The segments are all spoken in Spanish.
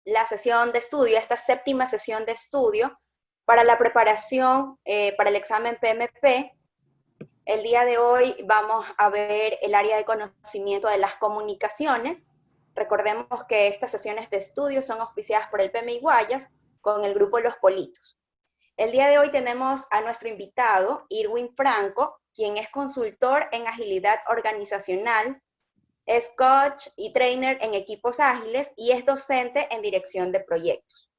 la sesión de estudio, esta séptima sesión de estudio para la preparación para el examen PMP. El día de hoy vamos a ver el área de conocimiento de las comunicaciones. Recordemos que estas sesiones de estudio son auspiciadas por el PMI Guayas con el grupo Los Politos. El día de hoy tenemos a nuestro invitado, Irwin Franco, quien es consultor en agilidad organizacional, es coach y trainer en equipos ágiles y es docente en dirección de proyectos.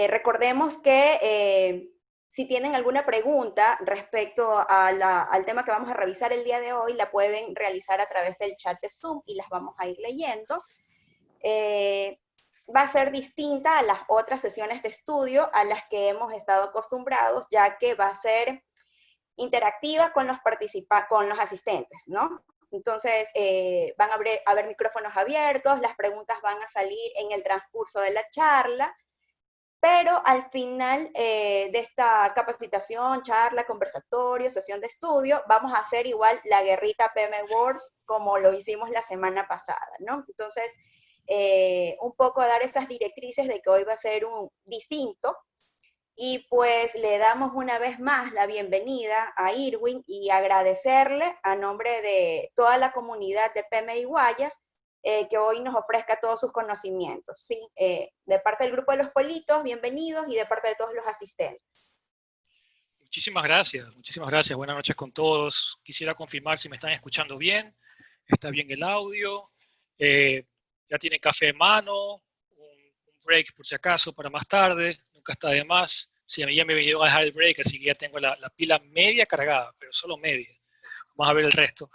Recordemos que si tienen alguna pregunta respecto a al tema que vamos a revisar el día de hoy, la pueden realizar a través del chat de Zoom y las vamos a ir leyendo. Va a ser distinta a las otras sesiones de estudio a las que hemos estado acostumbrados, ya que va a ser interactiva con los asistentes, ¿no? Entonces, van a haber micrófonos abiertos, las preguntas van a salir en el transcurso de la charla, pero al final de esta capacitación, charla, conversatorio, sesión de estudio, vamos a hacer igual la guerrita PM Words como lo hicimos la semana pasada, ¿no? Entonces, un poco dar esas directrices de que hoy va a ser un distinto, y pues le damos una vez más la bienvenida a Irwin y agradecerle a nombre de toda la comunidad de PMI Guayas que hoy nos ofrezca todos sus conocimientos. Sí, de parte del grupo de los Politos, bienvenidos, y de parte de todos los asistentes. Muchísimas gracias. Buenas noches con todos. Quisiera confirmar si me están escuchando bien, está bien el audio, ya tienen café en mano, un break por si acaso para más tarde, nunca está de más. Sí, a mí ya me vino a dejar el break, así que ya tengo la pila media cargada, pero solo media. Vamos a ver el resto.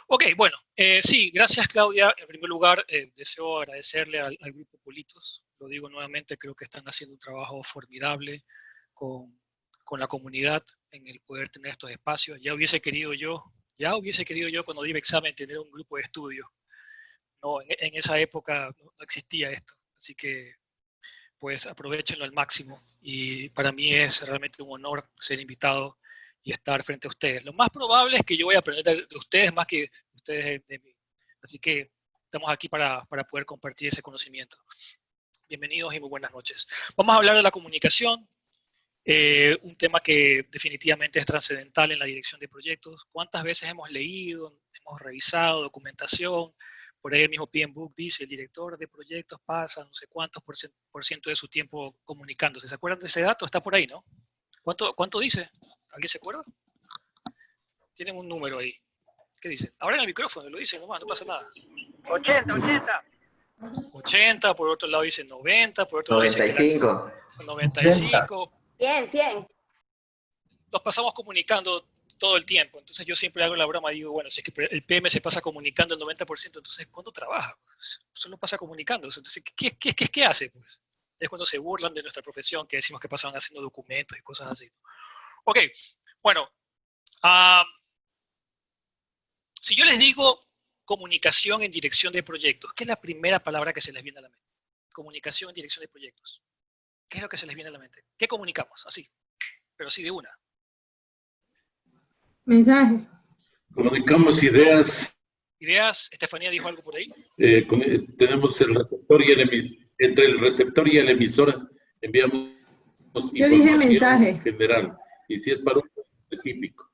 Ok, bueno, sí, gracias Claudia. En primer lugar, deseo agradecerle al grupo Politos. Lo digo nuevamente, creo que están haciendo un trabajo formidable con la comunidad en el poder tener estos espacios. Ya hubiese querido yo cuando di el examen tener un grupo de estudio. No, en esa época no existía esto, así que pues aprovechenlo al máximo, y para mí es realmente un honor ser invitado y estar frente a ustedes. Lo más probable es que yo voy a aprender de ustedes más que ustedes de mí, así que estamos aquí para poder compartir ese conocimiento. Bienvenidos y muy buenas noches. Vamos a hablar de la comunicación, un tema que definitivamente es trascendental en la dirección de proyectos. ¿Cuántas veces hemos leído, hemos revisado documentación? Por ahí el mismo PMBOK dice, el director de proyectos pasa no sé cuántos por ciento de su tiempo comunicándose. ¿Se acuerdan de ese dato? Está por ahí, ¿no? ¿Cuánto dice? ¿Alguien se acuerda? Tienen un número ahí. ¿Qué dice? Ahora en el micrófono lo dicen nomás, no pasa nada. 80. 80, por otro lado dice 90, por otro lado dice 95. 95. 100. Nos pasamos comunicando todo el tiempo, entonces yo siempre hago la broma, digo, bueno, si es que el PM se pasa comunicando el 90%, entonces ¿cuándo trabaja? Pues, solo pasa comunicándose, entonces ¿qué hace? Pues es cuando se burlan de nuestra profesión, que decimos que pasaban haciendo documentos y cosas así. Ok, bueno, si yo les digo comunicación en dirección de proyectos, ¿qué es la primera palabra que se les viene a la mente? Comunicación en dirección de proyectos. ¿Qué es lo que se les viene a la mente? ¿Qué comunicamos? Así, pero sí de una. Mensaje. Comunicamos ideas. ¿Ideas? ¿Estefanía dijo algo por ahí? Tenemos el receptor y entre el receptor y el emisor enviamos Yo dije mensaje general, y si es para un específico.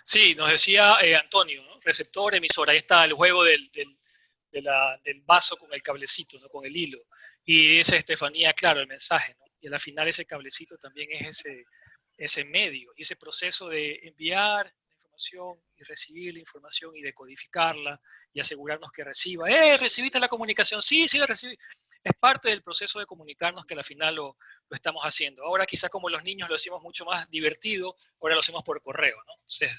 Sí, nos decía Antonio, ¿no? Receptor, emisor, ahí está el juego del vaso con el cablecito, ¿no? Con el hilo. Y dice Estefanía, claro, el mensaje, ¿no? Y al final ese cablecito también es ese medio, y ese proceso de enviar la información y recibir la información y decodificarla y asegurarnos que reciba. ¿Recibiste la comunicación? Sí, la recibí. Es parte del proceso de comunicarnos que al final lo estamos haciendo. Ahora quizá como los niños lo decimos mucho más divertido, ahora lo hacemos por correo, ¿no? Entonces,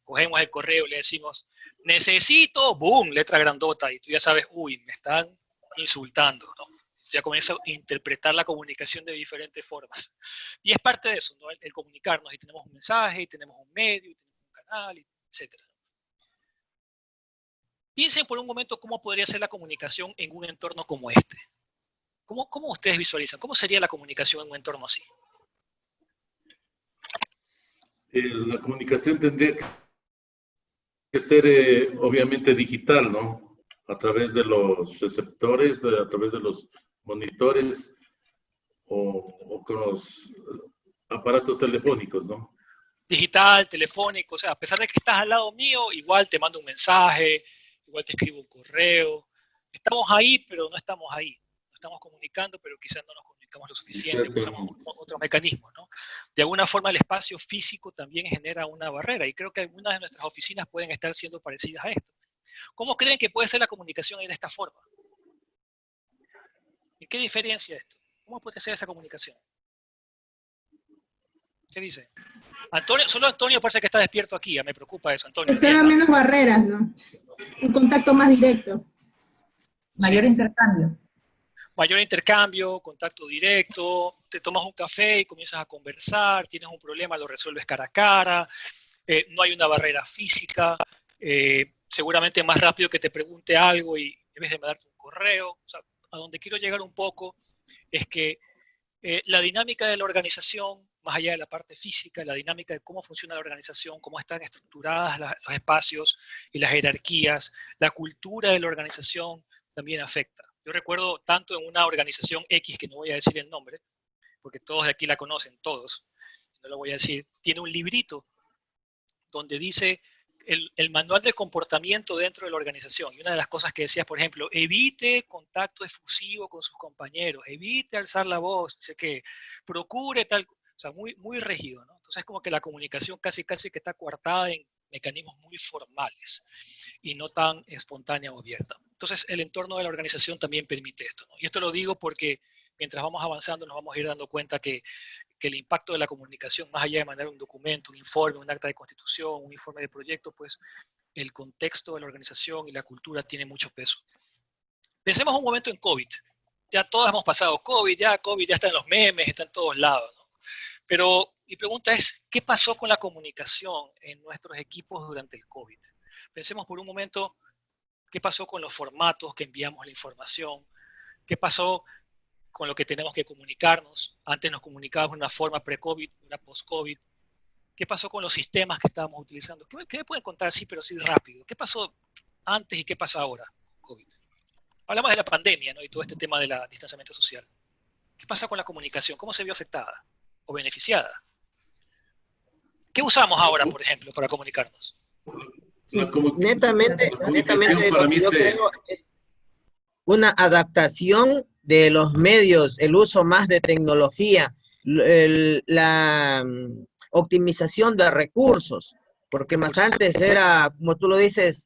cogemos el correo y le decimos, necesito, boom, letra grandota, y tú ya sabes, uy, me están insultando, ¿no? Ya comienza a interpretar la comunicación de diferentes formas. Y es parte de eso, ¿no? El comunicarnos, y tenemos un mensaje, y tenemos un medio, y tenemos un canal, etc. Piensen por un momento cómo podría ser la comunicación en un entorno como este. ¿Cómo ustedes visualizan? ¿Cómo sería la comunicación en un entorno así? La comunicación tendría que ser obviamente digital, ¿no? a través de los receptores, a través de los monitores o con los aparatos telefónicos, ¿no? Digital, telefónico, o sea, a pesar de que estás al lado mío, igual te mando un mensaje, igual te escribo un correo. Estamos ahí, pero no estamos ahí. Nos estamos comunicando, pero quizás no nos comunicamos lo suficiente, usamos otros mecanismos, ¿no? De alguna forma el espacio físico también genera una barrera y creo que algunas de nuestras oficinas pueden estar siendo parecidas a esto. ¿Cómo creen que puede ser la comunicación de esta forma? ¿En qué diferencia esto? ¿Cómo puede ser esa comunicación? ¿Qué dice? Antonio, solo Antonio parece que está despierto aquí, ya me preocupa eso, Antonio. Que se hagan menos barreras, ¿no? Un contacto más directo. Mayor intercambio. Mayor intercambio, contacto directo, te tomas un café y comienzas a conversar, tienes un problema, lo resuelves cara a cara, no hay una barrera física, seguramente más rápido que te pregunte algo y en vez de mandarte un correo. O sea, a donde quiero llegar un poco es que la dinámica de la organización, más allá de la parte física, la dinámica de cómo funciona la organización, cómo están estructuradas los espacios y las jerarquías, la cultura de la organización también afecta. Yo recuerdo tanto en una organización X, que no voy a decir el nombre, porque todos de aquí la conocen, todos, no lo voy a decir, tiene un librito donde dice el manual de comportamiento dentro de la organización. Y una de las cosas que decía, por ejemplo, evite contacto efusivo con sus compañeros, evite alzar la voz, dice que procure tal, o sea, muy, muy rígido, ¿no? Entonces es como que la comunicación casi que está coartada en mecanismos muy formales y no tan espontánea o abierta. Entonces el entorno de la organización también permite esto, ¿no? Y esto lo digo porque mientras vamos avanzando nos vamos a ir dando cuenta que el impacto de la comunicación, más allá de mandar un documento, un informe, un acta de constitución, un informe de proyecto, pues el contexto de la organización y la cultura tiene mucho peso. Pensemos un momento en COVID. Ya todos hemos pasado COVID ya está en los memes, está en todos lados, ¿no? Pero mi pregunta es, ¿qué pasó con la comunicación en nuestros equipos durante el COVID? Pensemos por un momento, ¿qué pasó con los formatos que enviamos la información? ¿Qué pasó con lo que tenemos que comunicarnos? Antes nos comunicábamos de una forma pre-COVID, una post-COVID. ¿Qué pasó con los sistemas que estábamos utilizando? ¿Qué me pueden contar así, pero así rápido? ¿Qué pasó antes y qué pasa ahora con COVID? Hablamos de la pandemia, ¿no? Y todo este tema del distanciamiento social. ¿Qué pasa con la comunicación? ¿Cómo se vio afectada o beneficiada? ¿Qué usamos ahora, por ejemplo, para comunicarnos? Sí, netamente lo que yo creo es una adaptación de los medios, el uso más de tecnología, la optimización de recursos, porque más antes era, como tú lo dices,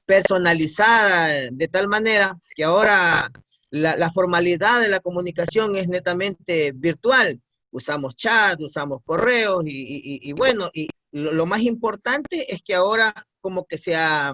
personalizada de tal manera que ahora la formalidad de la comunicación es netamente virtual. Usamos chat, usamos correos y bueno, y lo más importante es que ahora como que se ha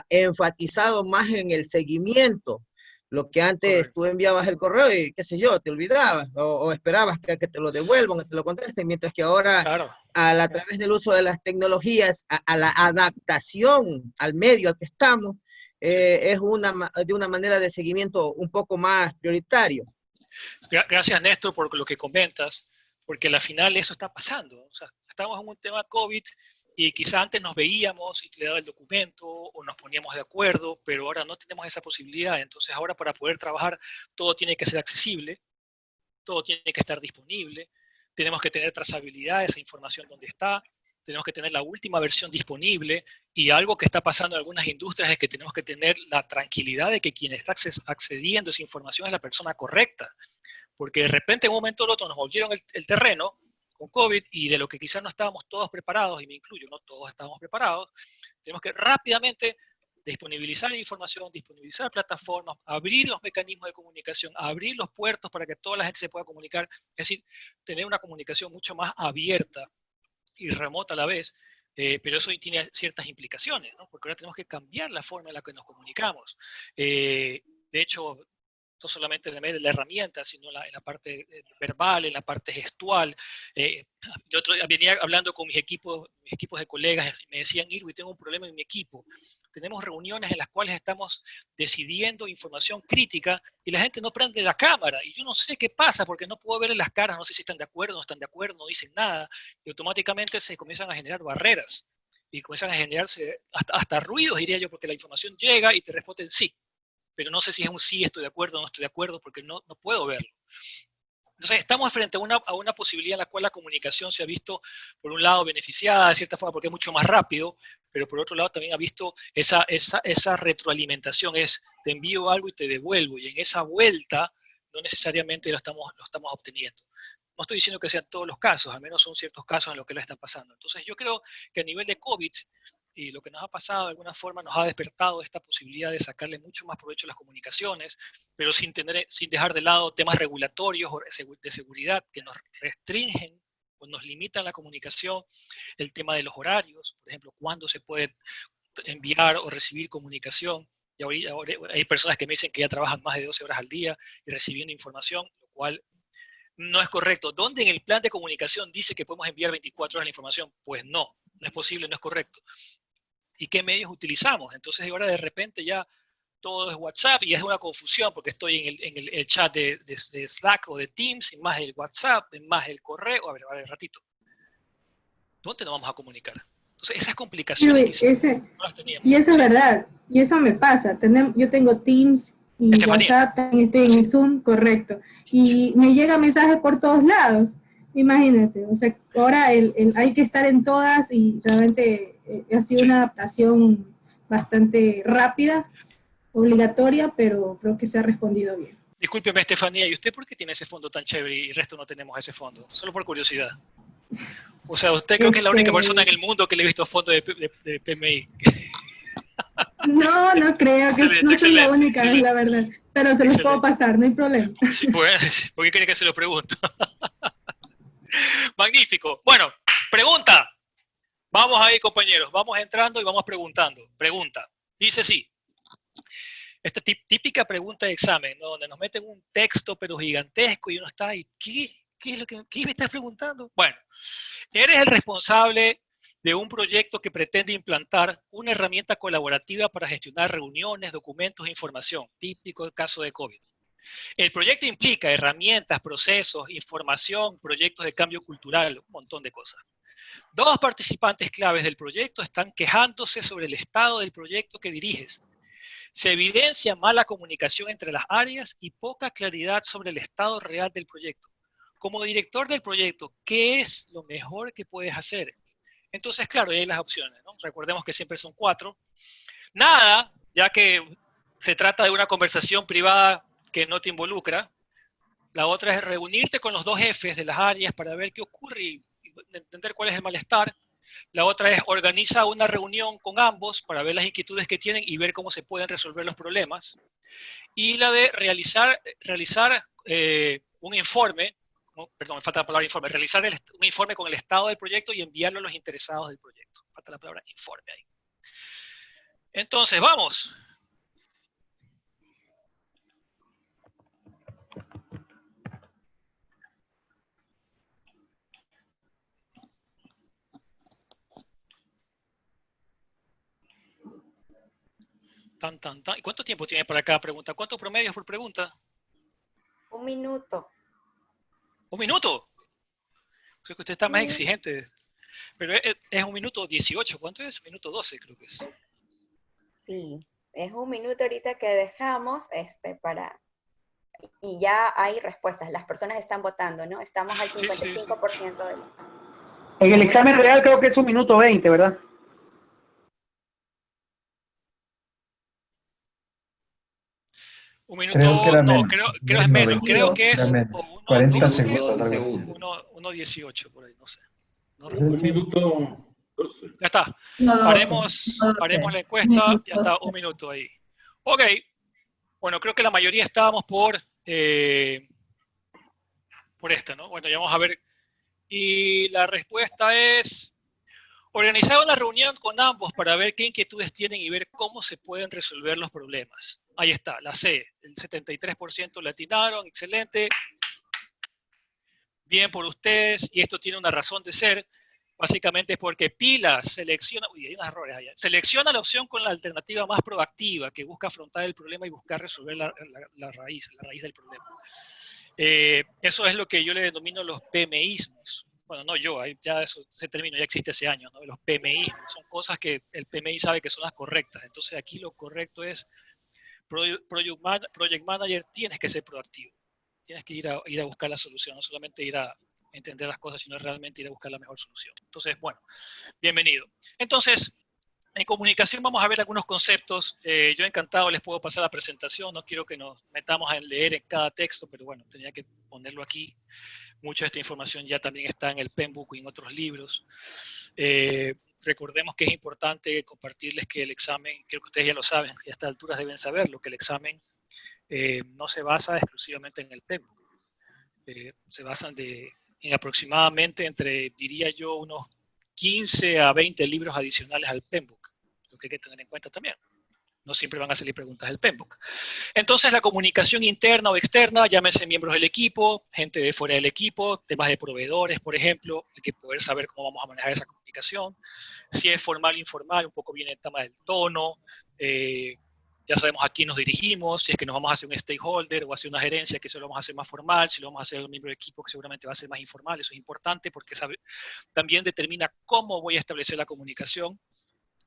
enfatizado más en el seguimiento. Lo que antes tú enviabas el correo y qué sé yo, te olvidabas o esperabas que te lo devuelvan, que te lo contesten, mientras que ahora Claro. a través del uso de las tecnologías, a la adaptación al medio al que estamos, es de una manera de seguimiento un poco más prioritario. Gracias, Néstor, por lo que comentas, porque al final eso está pasando. O sea, estamos en un tema COVID y quizá antes nos veíamos y te daba el documento o nos poníamos de acuerdo, pero ahora no tenemos esa posibilidad. Entonces ahora para poder trabajar todo tiene que ser accesible, todo tiene que estar disponible, tenemos que tener trazabilidad de esa información donde está, tenemos que tener la última versión disponible y algo que está pasando en algunas industrias es que tenemos que tener la tranquilidad de que quien está accediendo a esa información es la persona correcta, porque de repente en un momento o otro nos volvieron el terreno con COVID y de lo que quizás no estábamos todos preparados, y me incluyo, no todos estábamos preparados, tenemos que rápidamente disponibilizar la información, disponibilizar plataformas, abrir los mecanismos de comunicación, abrir los puertos para que toda la gente se pueda comunicar, es decir, tener una comunicación mucho más abierta y remota a la vez, pero eso tiene ciertas implicaciones, ¿no? Porque ahora tenemos que cambiar la forma en la que nos comunicamos. De hecho, no solamente en la herramienta, sino en la parte verbal, en la parte gestual. Yo venía hablando con mis equipos de colegas y me decían, Irwin, tengo un problema en mi equipo. Tenemos reuniones en las cuales estamos decidiendo información crítica y la gente no prende la cámara. Y yo no sé qué pasa porque no puedo verle las caras, no sé si están de acuerdo, no están de acuerdo, no dicen nada. Y automáticamente se comienzan a generar barreras. y comienzan a generarse hasta ruidos, diría yo, porque la información llega y te responden sí, pero no sé si es un sí, estoy de acuerdo o no estoy de acuerdo, porque no puedo verlo. Entonces estamos frente a una posibilidad en la cual la comunicación se ha visto, por un lado, beneficiada de cierta forma porque es mucho más rápido, pero por otro lado también ha visto esa retroalimentación, es te envío algo y te devuelvo, y en esa vuelta no necesariamente lo estamos obteniendo. No estoy diciendo que sean todos los casos, al menos son ciertos casos en los que lo están pasando. Entonces yo creo que a nivel de COVID, y lo que nos ha pasado de alguna forma nos ha despertado esta posibilidad de sacarle mucho más provecho a las comunicaciones, pero sin dejar de lado temas regulatorios o de seguridad que nos restringen o nos limitan la comunicación, el tema de los horarios, por ejemplo, cuándo se puede enviar o recibir comunicación. Y ahora hay personas que me dicen que ya trabajan más de 12 horas al día y recibiendo información, lo cual no es correcto. ¿Dónde en el plan de comunicación dice que podemos enviar 24 horas la información? Pues no es posible, no es correcto. ¿Y qué medios utilizamos? Entonces ahora de repente ya todo es WhatsApp y es una confusión porque estoy en el chat de Slack o de Teams, y más el WhatsApp, y más el correo. A ver, ratito. ¿Dónde nos vamos a comunicar? Entonces esas complicaciones no las teníamos. Y eso es verdad, y eso me pasa. Yo tengo Teams y Estefanía. WhatsApp, también estoy en Zoom, correcto. Y me llegan mensajes por todos lados. Imagínate, o sea, ahora hay que estar en todas y realmente ha sido una adaptación bastante rápida, obligatoria, pero creo que se ha respondido bien. Discúlpeme, Estefanía, ¿y usted por qué tiene ese fondo tan chévere y el resto no tenemos ese fondo? Solo por curiosidad. O sea, usted creo que es la única persona en el mundo que le he visto fondo de PMI. No creo, que no soy la única, es la verdad. Pero se los puedo pasar, no hay problema. Sí, pues, ¿por qué quiere que se lo pregunto? Magnífico. Bueno, pregunta. Vamos ahí, compañeros. Vamos entrando y vamos preguntando. Pregunta. Dice sí. Esta típica pregunta de examen, ¿no? Donde nos meten un texto pero gigantesco y uno está ahí, ¿qué es lo que me estás preguntando? Bueno, eres el responsable de un proyecto que pretende implantar una herramienta colaborativa para gestionar reuniones, documentos e información, típico caso de COVID. El proyecto implica herramientas, procesos, información, proyectos de cambio cultural, un montón de cosas. Dos participantes claves del proyecto están quejándose sobre el estado del proyecto que diriges. Se evidencia mala comunicación entre las áreas y poca claridad sobre el estado real del proyecto. Como director del proyecto, ¿qué es lo mejor que puedes hacer? Entonces, claro, ahí hay las opciones, ¿no? Recordemos que siempre son 4. Nada, ya que se trata de una conversación privada que no te involucra. La otra es reunirte con los dos jefes de las áreas para ver qué ocurre y entender cuál es el malestar. La otra es organiza una reunión con ambos para ver las inquietudes que tienen y ver cómo se pueden resolver los problemas. Y la de realizar un informe, no, perdón, me falta la palabra informe, realizar un informe con el estado del proyecto y enviarlo a los interesados del proyecto. Falta la palabra informe ahí. Entonces, vamos. ¿Y cuánto tiempo tiene para cada pregunta? ¿Cuántos promedios por pregunta? 1 minuto. ¿1 minuto? Creo que usted está más exigente. Pero es 1 minuto 18. ¿Cuánto es? 1 minuto 12 creo que es. Sí, es 1 minuto ahorita que dejamos para... Y ya hay respuestas. Las personas están votando, ¿no? Estamos al 55% de... En el examen real creo que es 1 minuto 20, ¿verdad? Un minuto, creo es menos, creo que es 40 segundos. 1:18 por ahí, no sé. No, 1 minuto 12. Ya está. Haremos la encuesta, ya está, 1 minuto ahí. Ok. Bueno, creo que la mayoría estábamos por esta, ¿no? Bueno, ya vamos a ver. Y la respuesta es organizar una reunión con ambos para ver qué inquietudes tienen y ver cómo se pueden resolver los problemas. Ahí está, la C. El 73% le atinaron, excelente. Bien por ustedes, y esto tiene una razón de ser. Básicamente porque pilas selecciona, hay unos errores allá, selecciona la opción con la alternativa más proactiva que busca afrontar el problema y buscar resolver la raíz del problema. Eso es lo que yo le denomino los PMIsmos. bueno, no yo, ya ese término ya existe hace años, ¿no? Los PMI, son cosas que el PMI sabe que son las correctas. Entonces aquí lo correcto es, Project Manager, tienes que ser proactivo. Tienes que ir a buscar la solución, no solamente ir a entender las cosas, sino realmente ir a buscar la mejor solución. Entonces, bueno, bienvenido. Entonces, en comunicación vamos a ver algunos conceptos. Yo encantado les puedo pasar la presentación, no quiero que nos metamos a leer en cada texto, pero bueno, tenía que ponerlo aquí. Mucha de esta información ya también está en el Penbook y en otros libros. Recordemos que es importante compartirles que el examen, creo que ustedes ya lo saben, que a estas alturas deben saberlo, que el examen no se basa exclusivamente en el Penbook. Se basan en aproximadamente entre, diría yo, unos 15 a 20 libros adicionales al Penbook, lo que hay que tener en cuenta también. No siempre van a salir preguntas del Penbook. Entonces, la comunicación interna o externa, llámense miembros del equipo, gente de fuera del equipo, temas de proveedores, por ejemplo, hay que poder saber cómo vamos a manejar esa comunicación. Si es formal o informal, un poco viene el tema del tono, ya sabemos a quién nos dirigimos, si es que nos vamos a hacer un stakeholder o hacer una gerencia, que eso lo vamos a hacer más formal, si lo vamos a hacer un miembro de equipo, que seguramente va a ser más informal. Eso es importante porque también determina cómo voy a establecer la comunicación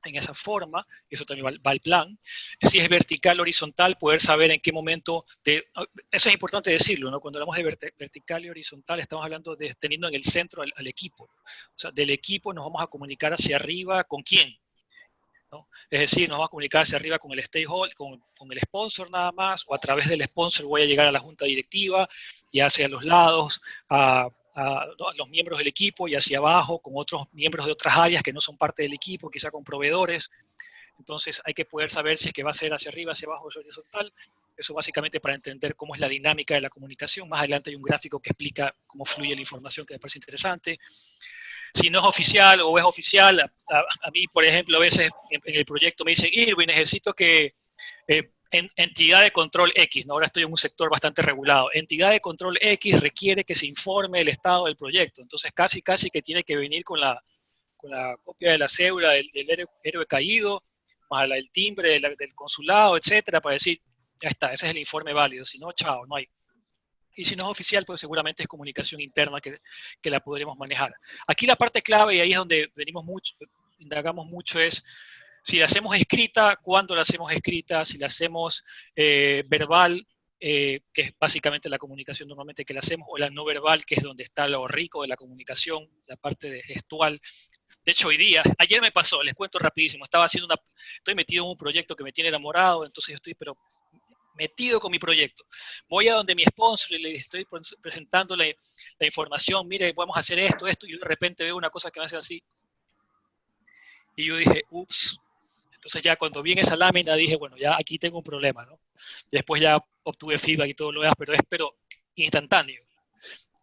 en esa forma, eso también va al plan. Si es vertical o horizontal, poder saber en qué momento, eso es importante decirlo, ¿no? Cuando hablamos de vertical y horizontal, estamos hablando de teniendo en el centro al equipo. O sea, del equipo nos vamos a comunicar hacia arriba, ¿con quién? ¿No? Es decir, nos vamos a comunicar hacia arriba con el stakeholder, con el sponsor nada más, o a través del sponsor voy a llegar a la junta directiva, y hacia los lados, a los miembros del equipo, y hacia abajo con otros miembros de otras áreas que no son parte del equipo, quizá con proveedores. Entonces hay que poder saber si es que va a ser hacia arriba, hacia abajo o horizontal. Eso básicamente para entender cómo es la dinámica de la comunicación. Más adelante hay un gráfico que explica cómo fluye la información, que me parece interesante. Si no es oficial o es oficial, a mí, por ejemplo, a veces en el proyecto me dicen, Irwin, necesito que entidad de control X, ¿no? Ahora estoy en un sector bastante regulado, entidad de control X requiere que se informe el estado del proyecto, entonces casi que tiene que venir con la copia de la cédula del héroe caído, más el timbre del consulado, etcétera, para decir, ya está, ese es el informe válido, si no, chao, no hay. Y si no es oficial, pues seguramente es comunicación interna que la podremos manejar. Aquí la parte clave, y ahí es donde indagamos mucho, es si la hacemos escrita, cuándo la hacemos escrita, si la hacemos verbal, que es básicamente la comunicación normalmente que la hacemos, o la no verbal, que es donde está lo rico de la comunicación, la parte de gestual. De hecho, ayer me pasó, les cuento rapidísimo, estoy metido en un proyecto que me tiene enamorado, entonces yo estoy metido con mi proyecto. Voy a donde mi sponsor y le estoy presentando la información, mire, podemos hacer esto, y de repente veo una cosa que me hace así. Y yo dije, ups. Entonces ya cuando vi en esa lámina dije, bueno, ya aquí tengo un problema, ¿no? Y después ya obtuve feedback y todo lo demás, pero instantáneo.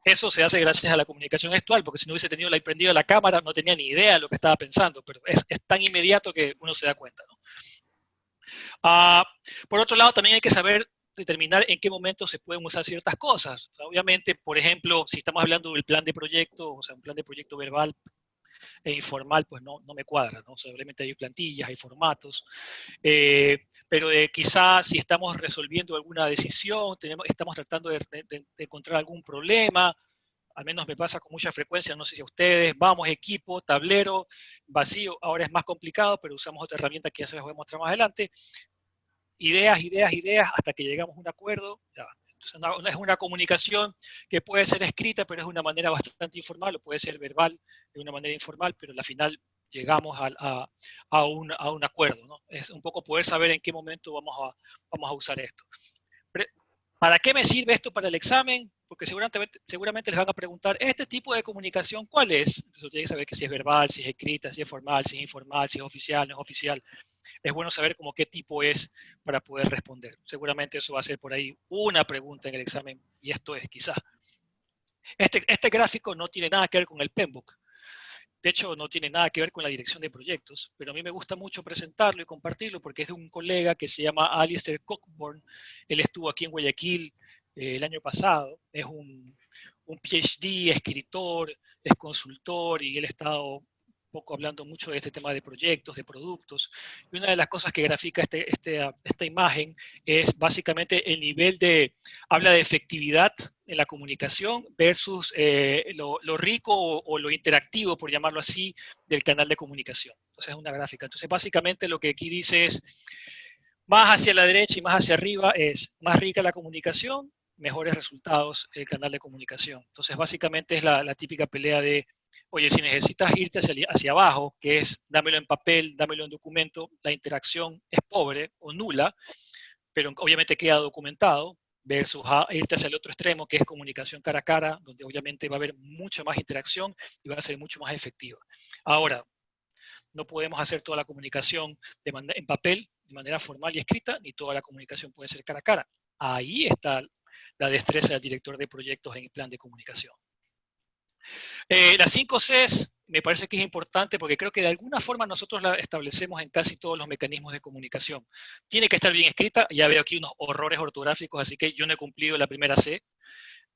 Eso se hace gracias a la comunicación gestual, porque si no hubiese tenido prendido la cámara, no tenía ni idea de lo que estaba pensando, pero es tan inmediato que uno se da cuenta, ¿no? Por otro lado, también hay que saber determinar en qué momento se pueden usar ciertas cosas. O sea, obviamente, por ejemplo, si estamos hablando del plan de proyecto, o sea, un plan de proyecto verbal e informal, pues no me cuadra, ¿no? O sea, obviamente hay plantillas, hay formatos, pero quizás si estamos resolviendo alguna decisión, estamos tratando de encontrar algún problema, al menos me pasa con mucha frecuencia, no sé si a ustedes, vamos, equipo, tablero, vacío, ahora es más complicado, pero usamos otra herramienta que ya se les voy a mostrar más adelante. Ideas, hasta que llegamos a un acuerdo. Ya. Entonces, es una comunicación que puede ser escrita, pero es de una manera bastante informal, o puede ser verbal de una manera informal, pero al final llegamos a un acuerdo, ¿no? Es un poco poder saber en qué momento vamos a usar esto. ¿Para qué me sirve esto para el examen? Porque seguramente les van a preguntar, ¿este tipo de comunicación cuál es? Entonces tienen que saber que si es verbal, si es escrita, si es formal, si es informal, si es oficial, no es oficial. Es bueno saber como qué tipo es para poder responder. Seguramente eso va a ser por ahí una pregunta en el examen, y esto es quizás. Este gráfico no tiene nada que ver con el Penbook. De hecho, no tiene nada que ver con la dirección de proyectos, pero a mí me gusta mucho presentarlo y compartirlo porque es de un colega que se llama Alistair Cockburn. Él estuvo aquí en Guayaquil el año pasado. Es un PhD, escritor, es consultor, y él ha estado poco hablando mucho de este tema de proyectos, de productos, y una de las cosas que grafica esta imagen es básicamente el nivel habla de efectividad en la comunicación versus lo rico o lo interactivo, por llamarlo así, del canal de comunicación. Entonces es una gráfica. Entonces básicamente lo que aquí dice es, más hacia la derecha y más hacia arriba es más rica la comunicación, mejores resultados el canal de comunicación. Entonces básicamente es la típica pelea de, oye, si necesitas irte hacia abajo, que es dámelo en papel, dámelo en documento, la interacción es pobre o nula, pero obviamente queda documentado, versus irte hacia el otro extremo, que es comunicación cara a cara, donde obviamente va a haber mucha más interacción y va a ser mucho más efectiva. Ahora, no podemos hacer toda la comunicación en papel, de manera formal y escrita, ni toda la comunicación puede ser cara a cara. Ahí está la destreza del director de proyectos en el plan de comunicación. Las 5 Cs me parece que es importante porque creo que de alguna forma nosotros la establecemos en casi todos los mecanismos de comunicación. Tiene que estar bien escrita, ya veo aquí unos horrores ortográficos, así que yo no he cumplido la primera C.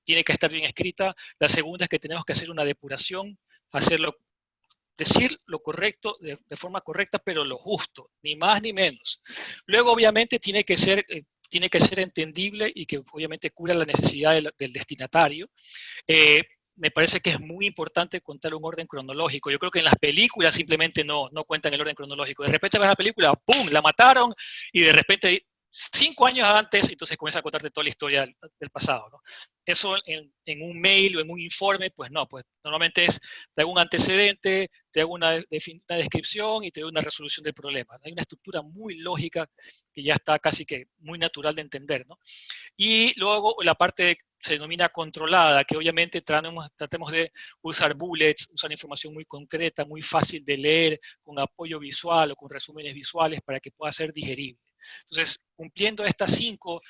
Tiene que estar bien escrita. La segunda es que tenemos que hacer una depuración, decir lo correcto de forma correcta, pero lo justo, ni más ni menos. Luego, obviamente, tiene que ser entendible y que obviamente cubra la necesidad del destinatario. Me parece que es muy importante contar un orden cronológico. Yo creo que en las películas simplemente no cuentan el orden cronológico. De repente ves la película, ¡pum!, la mataron, y de repente 5 años antes, entonces comienza a contarte toda la historia del pasado, ¿no? Eso en un mail o en un informe, pues no, pues normalmente te hago un antecedente, te hago una descripción y te doy una resolución del problema. Hay una estructura muy lógica que ya está casi que muy natural de entender, ¿no? Y luego la parte se denomina controlada, que obviamente tratemos de usar bullets, usar información muy concreta, muy fácil de leer, con apoyo visual o con resúmenes visuales para que pueda ser digerible. Entonces, cumpliendo estas 5,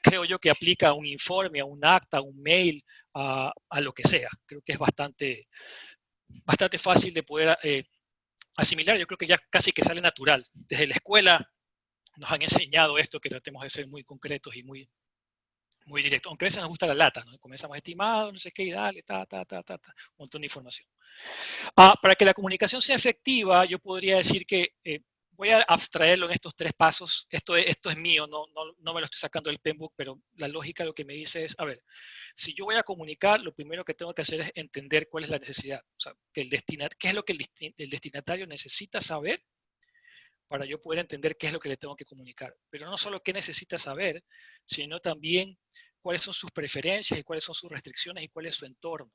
creo yo que aplica a un informe, a un acta, a un mail, a lo que sea. Creo que es bastante fácil de poder asimilar. Yo creo que ya casi que sale natural. Desde la escuela nos han enseñado esto, que tratemos de ser muy concretos y muy directos. Aunque a veces nos gusta la lata, ¿no? Comenzamos estimado, no sé qué, y dale, un montón de información. Para que la comunicación sea efectiva, yo podría decir que voy a abstraerlo en estos 3 pasos. Esto es mío, no me lo estoy sacando del penbook, pero la lógica lo que me dice es, a ver, si yo voy a comunicar, lo primero que tengo que hacer es entender cuál es la necesidad. O sea, qué es lo que el destinatario necesita saber para yo poder entender qué es lo que le tengo que comunicar. Pero no solo qué necesita saber, sino también cuáles son sus preferencias y cuáles son sus restricciones y cuál es su entorno.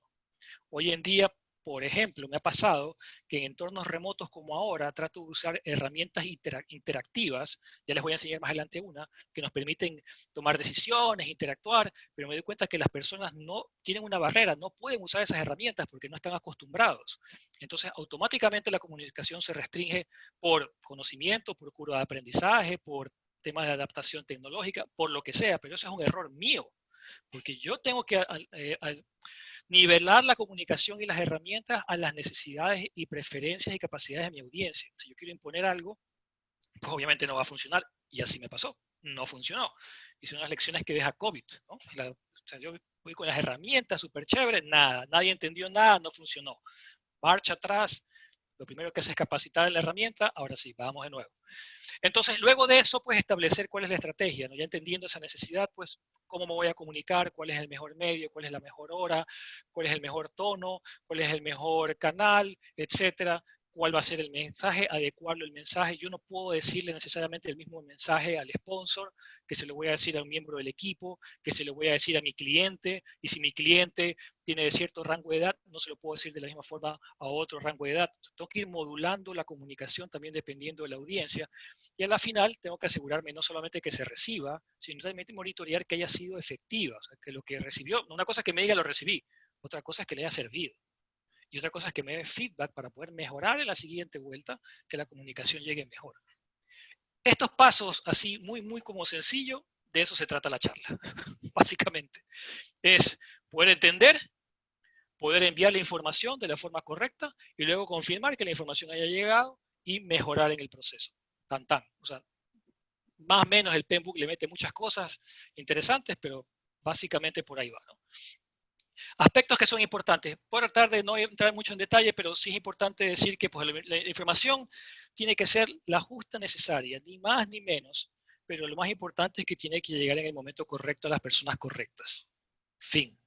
Hoy en día, por ejemplo, me ha pasado que en entornos remotos como ahora trato de usar herramientas interactivas, ya les voy a enseñar más adelante una, que nos permiten tomar decisiones, interactuar, pero me doy cuenta que las personas no tienen una barrera, no pueden usar esas herramientas porque no están acostumbrados. Entonces, automáticamente la comunicación se restringe por conocimiento, por curva de aprendizaje, por temas de adaptación tecnológica, por lo que sea, pero eso es un error mío, porque yo tengo que nivelar la comunicación y las herramientas a las necesidades y preferencias y capacidades de mi audiencia. Si yo quiero imponer algo, pues obviamente no va a funcionar, y así me pasó, no funcionó. Y son las lecciones que deja COVID, ¿no? O sea, yo voy con las herramientas súper chéveres, nada, nadie entendió nada, no funcionó. Marcha atrás, lo primero que hace es capacitar la herramienta, ahora sí, vamos de nuevo. Entonces, luego de eso, pues establecer cuál es la estrategia, ¿no? Ya entendiendo esa necesidad, pues cómo me voy a comunicar, cuál es el mejor medio, cuál es la mejor hora, cuál es el mejor tono, cuál es el mejor canal, etcétera, cuál va a ser el mensaje, adecuarlo el mensaje. Yo no puedo decirle necesariamente el mismo mensaje al sponsor, que se lo voy a decir a un miembro del equipo, que se lo voy a decir a mi cliente, y si mi cliente tiene de cierto rango de edad, no se lo puedo decir de la misma forma a otro rango de edad. Tengo que ir modulando la comunicación también dependiendo de la audiencia, y a la final tengo que asegurarme no solamente que se reciba, sino realmente monitorear que haya sido efectiva, o sea, que lo que recibió, una cosa es que me diga lo recibí, otra cosa es que le haya servido. Y otra cosa es que me dé feedback para poder mejorar en la siguiente vuelta, que la comunicación llegue mejor. Estos pasos, así muy como sencillo, de eso se trata la charla, básicamente. Es poder entender, poder enviar la información de la forma correcta y luego confirmar que la información haya llegado y mejorar en el proceso. Tan. O sea, más o menos el penbook le mete muchas cosas interesantes, pero básicamente por ahí va, ¿no? Aspectos que son importantes. Puedo tratar de no entrar mucho en detalle, pero sí es importante decir que pues, la información tiene que ser la justa necesaria, ni más ni menos, pero lo más importante es que tiene que llegar en el momento correcto a las personas correctas. Fin.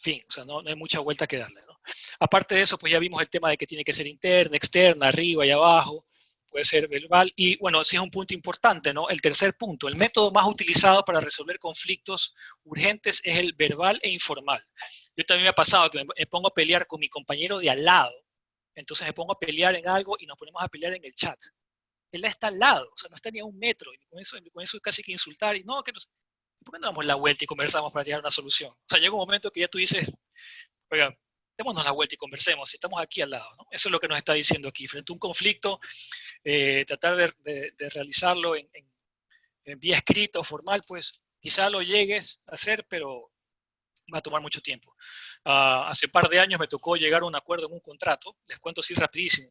Fin, o sea, no hay mucha vuelta que darle, ¿no? Aparte de eso, pues ya vimos el tema de que tiene que ser interna, externa, arriba y abajo, puede ser verbal, y bueno, sí es un punto importante, ¿no? El tercer punto, el método más utilizado para resolver conflictos urgentes es el verbal e informal. Yo también me ha pasado que me pongo a pelear con mi compañero de al lado, entonces me pongo a pelear en algo y nos ponemos a pelear en el chat. Él está al lado, o sea, no está ni a 1 metro, y con eso casi que insultar, y no, que no sé. ¿Por qué no damos la vuelta y conversamos para llegar a una solución? O sea, llega un momento que ya tú dices, oiga, démonos la vuelta y conversemos, si estamos aquí al lado, ¿no? Eso es lo que nos está diciendo aquí. Frente a un conflicto, tratar de realizarlo en vía escrita o formal, pues quizá lo llegues a hacer, pero va a tomar mucho tiempo. Hace un par de años me tocó llegar a un acuerdo en un contrato, les cuento así rapidísimo,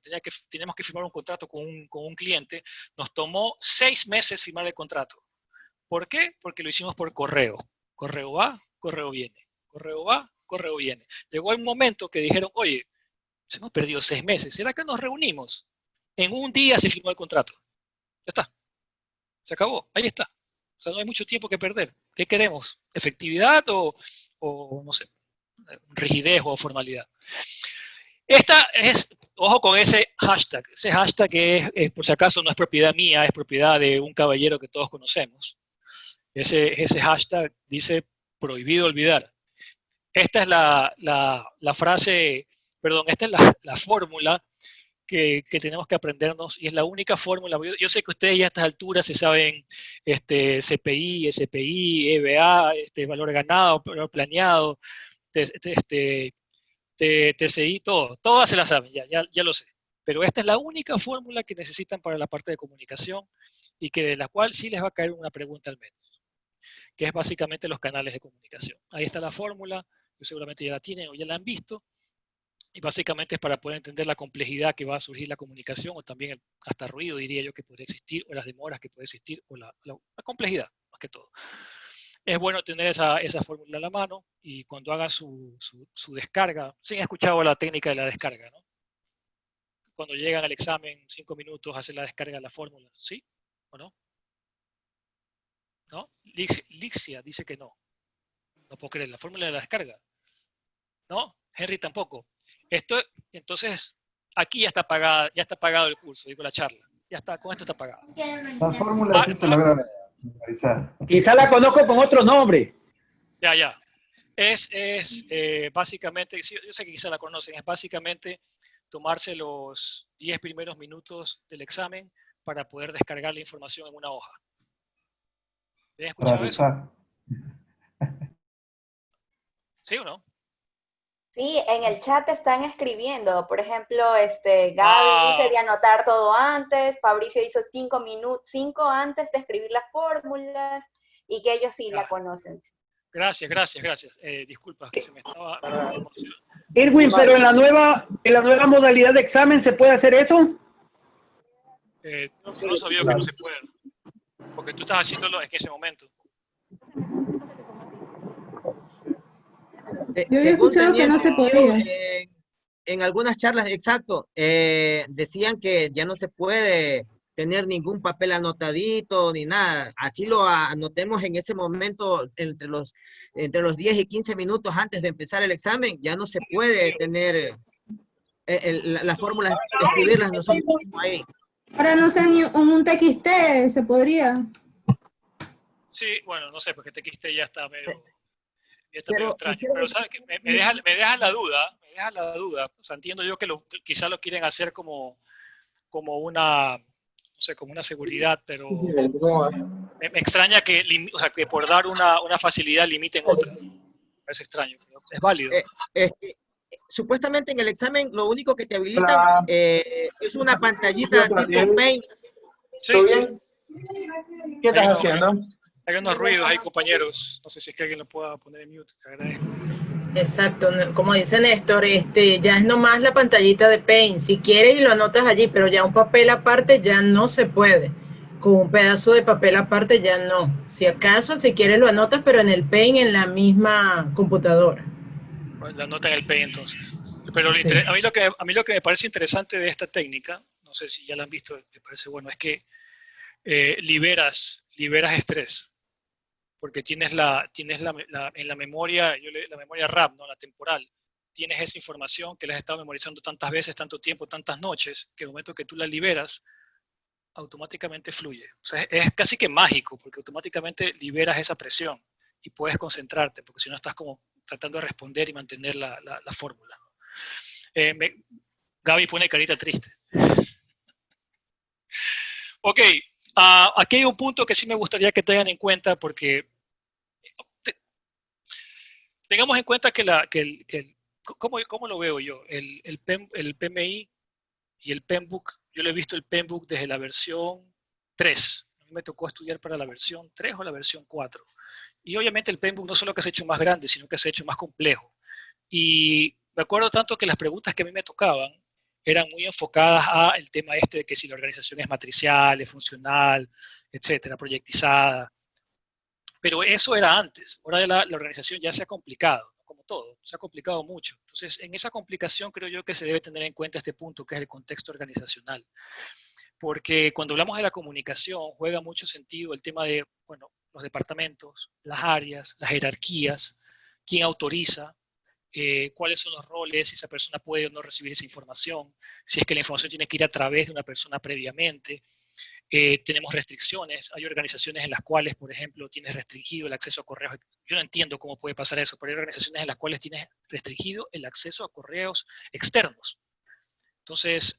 teníamos que firmar un contrato con un cliente, nos tomó 6 meses firmar el contrato. ¿Por qué? Porque lo hicimos por correo. Correo va, correo viene. Correo va, correo viene. Llegó el momento que dijeron, oye, se hemos perdido 6 meses, ¿será que nos reunimos? En un día se firmó el contrato. Ya está. Se acabó, ahí está. O sea, no hay mucho tiempo que perder. ¿Qué queremos? ¿Efectividad o no sé, rigidez o formalidad? Esta es, ojo con ese hashtag. Ese hashtag que por si acaso no es propiedad mía, es propiedad de un caballero que todos conocemos. Ese hashtag dice prohibido olvidar. Esta es la frase, perdón, esta es la fórmula que tenemos que aprendernos y es la única fórmula. Yo sé que ustedes ya a estas alturas se saben CPI, SPI, EVA, valor ganado, valor planeado, TCI, todas se las saben, ya lo sé. Pero esta es la única fórmula que necesitan para la parte de comunicación y que de la cual sí les va a caer una pregunta al menos, que es básicamente los canales de comunicación. Ahí está la fórmula, que seguramente ya la tienen o ya la han visto, y básicamente es para poder entender la complejidad que va a surgir la comunicación, o también hasta ruido, diría yo, que podría existir, o las demoras que puede existir, o la complejidad, más que todo. Es bueno tener esa fórmula a la mano, y cuando hagan su descarga, sí han escuchado la técnica de la descarga, ¿no? Cuando llegan al examen, 5 minutos, hacen la descarga de la fórmula, ¿sí o no? ¿No? Lixia dice que no. No puedo creer, la fórmula de la descarga. ¿No? Henry tampoco. Entonces, aquí ya está pagado el curso, digo la charla. Ya está, con esto está pagado. Las fórmulas sí se logran memorizar. Quizá la conozco con otro nombre. Ya. Es básicamente, yo sé que quizá la conocen, es básicamente tomarse los 10 primeros minutos del examen para poder descargar la información en una hoja. ¿Has escuchado eso? ¿Sí o no? Sí, en el chat están escribiendo, por ejemplo, Gaby dice de anotar todo antes, Fabricio hizo 5 antes de escribir las fórmulas, y que ellos sí la conocen. Gracias. Disculpa, que se me estaba emocionando. Irwin, pero en la nueva modalidad de examen, ¿se puede hacer eso? No sabía que no se puede, porque tú estás haciéndolo en ese momento. Yo había escuchado que no se podía. En algunas charlas, exacto, decían que ya no se puede tener ningún papel anotadito ni nada. Así lo anotemos en ese momento, entre los 10 y 15 minutos antes de empezar el examen, ya no se puede tener las fórmulas, escribirlas nosotros ahí. Ahora no sé, ni un TXT se podría. Sí, bueno, no sé, porque TXT ya está medio extraño. Pero ¿sabes qué? Me deja la duda. O sea, entiendo yo que quizás lo quieren hacer como una, no sé, como una seguridad, pero me extraña que por dar una facilidad limiten otra. Me parece extraño, pero es válido. Supuestamente en el examen lo único que te habilitan es una pantallita tipo Paint. Sí. ¿Qué estás haciendo? Hay unos ruidos ahí, compañeros. No sé si es que alguien lo pueda poner en mute. Te agradezco. Exacto. Como dice Néstor, ya es nomás la pantallita de Paint. Si quieres y lo anotas allí, pero ya un papel aparte ya no se puede. Con un pedazo de papel aparte ya no. Si acaso, si quieres lo anotas, pero en el Paint, en la misma computadora. La nota en el Paint, entonces. Pero Sí. a mí lo que me parece interesante de esta técnica, no sé si ya la han visto, me parece bueno, es que liberas estrés, porque tienes en la memoria, la memoria RAM, ¿no? La temporal, tienes esa información que la has estado memorizando tantas veces, tanto tiempo, tantas noches, que el momento que tú la liberas, automáticamente fluye. O sea, es casi que mágico, porque automáticamente liberas esa presión y puedes concentrarte, porque si no estás como tratando de responder y mantener la fórmula. Gaby pone carita triste. Ok, aquí hay un punto que sí me gustaría que tengan en cuenta, porque tengamos en cuenta que ¿cómo lo veo yo? El PMI y el PEMBOK, yo lo he visto el PEMBOK desde la versión 3. A mí me tocó estudiar para la versión 3 o la versión 4. Y obviamente el PEMBOK no solo que se ha hecho más grande, sino que se ha hecho más complejo. Y me acuerdo tanto que las preguntas que a mí me tocaban eran muy enfocadas al tema de que si la organización es matricial, es funcional, etcétera, proyectizada. Pero eso era antes. Ahora la organización ya se ha complicado, como todo, se ha complicado mucho. Entonces, en esa complicación creo yo que se debe tener en cuenta este punto, que es el contexto organizacional. Porque cuando hablamos de la comunicación, juega mucho sentido el tema de, bueno, los departamentos, las áreas, las jerarquías, quién autoriza, cuáles son los roles, si esa persona puede o no recibir esa información, si es que la información tiene que ir a través de una persona previamente. Tenemos restricciones, hay organizaciones en las cuales, por ejemplo, tienes restringido el acceso a correos. Yo no entiendo cómo puede pasar eso, pero hay organizaciones en las cuales tienes restringido el acceso a correos externos. Entonces,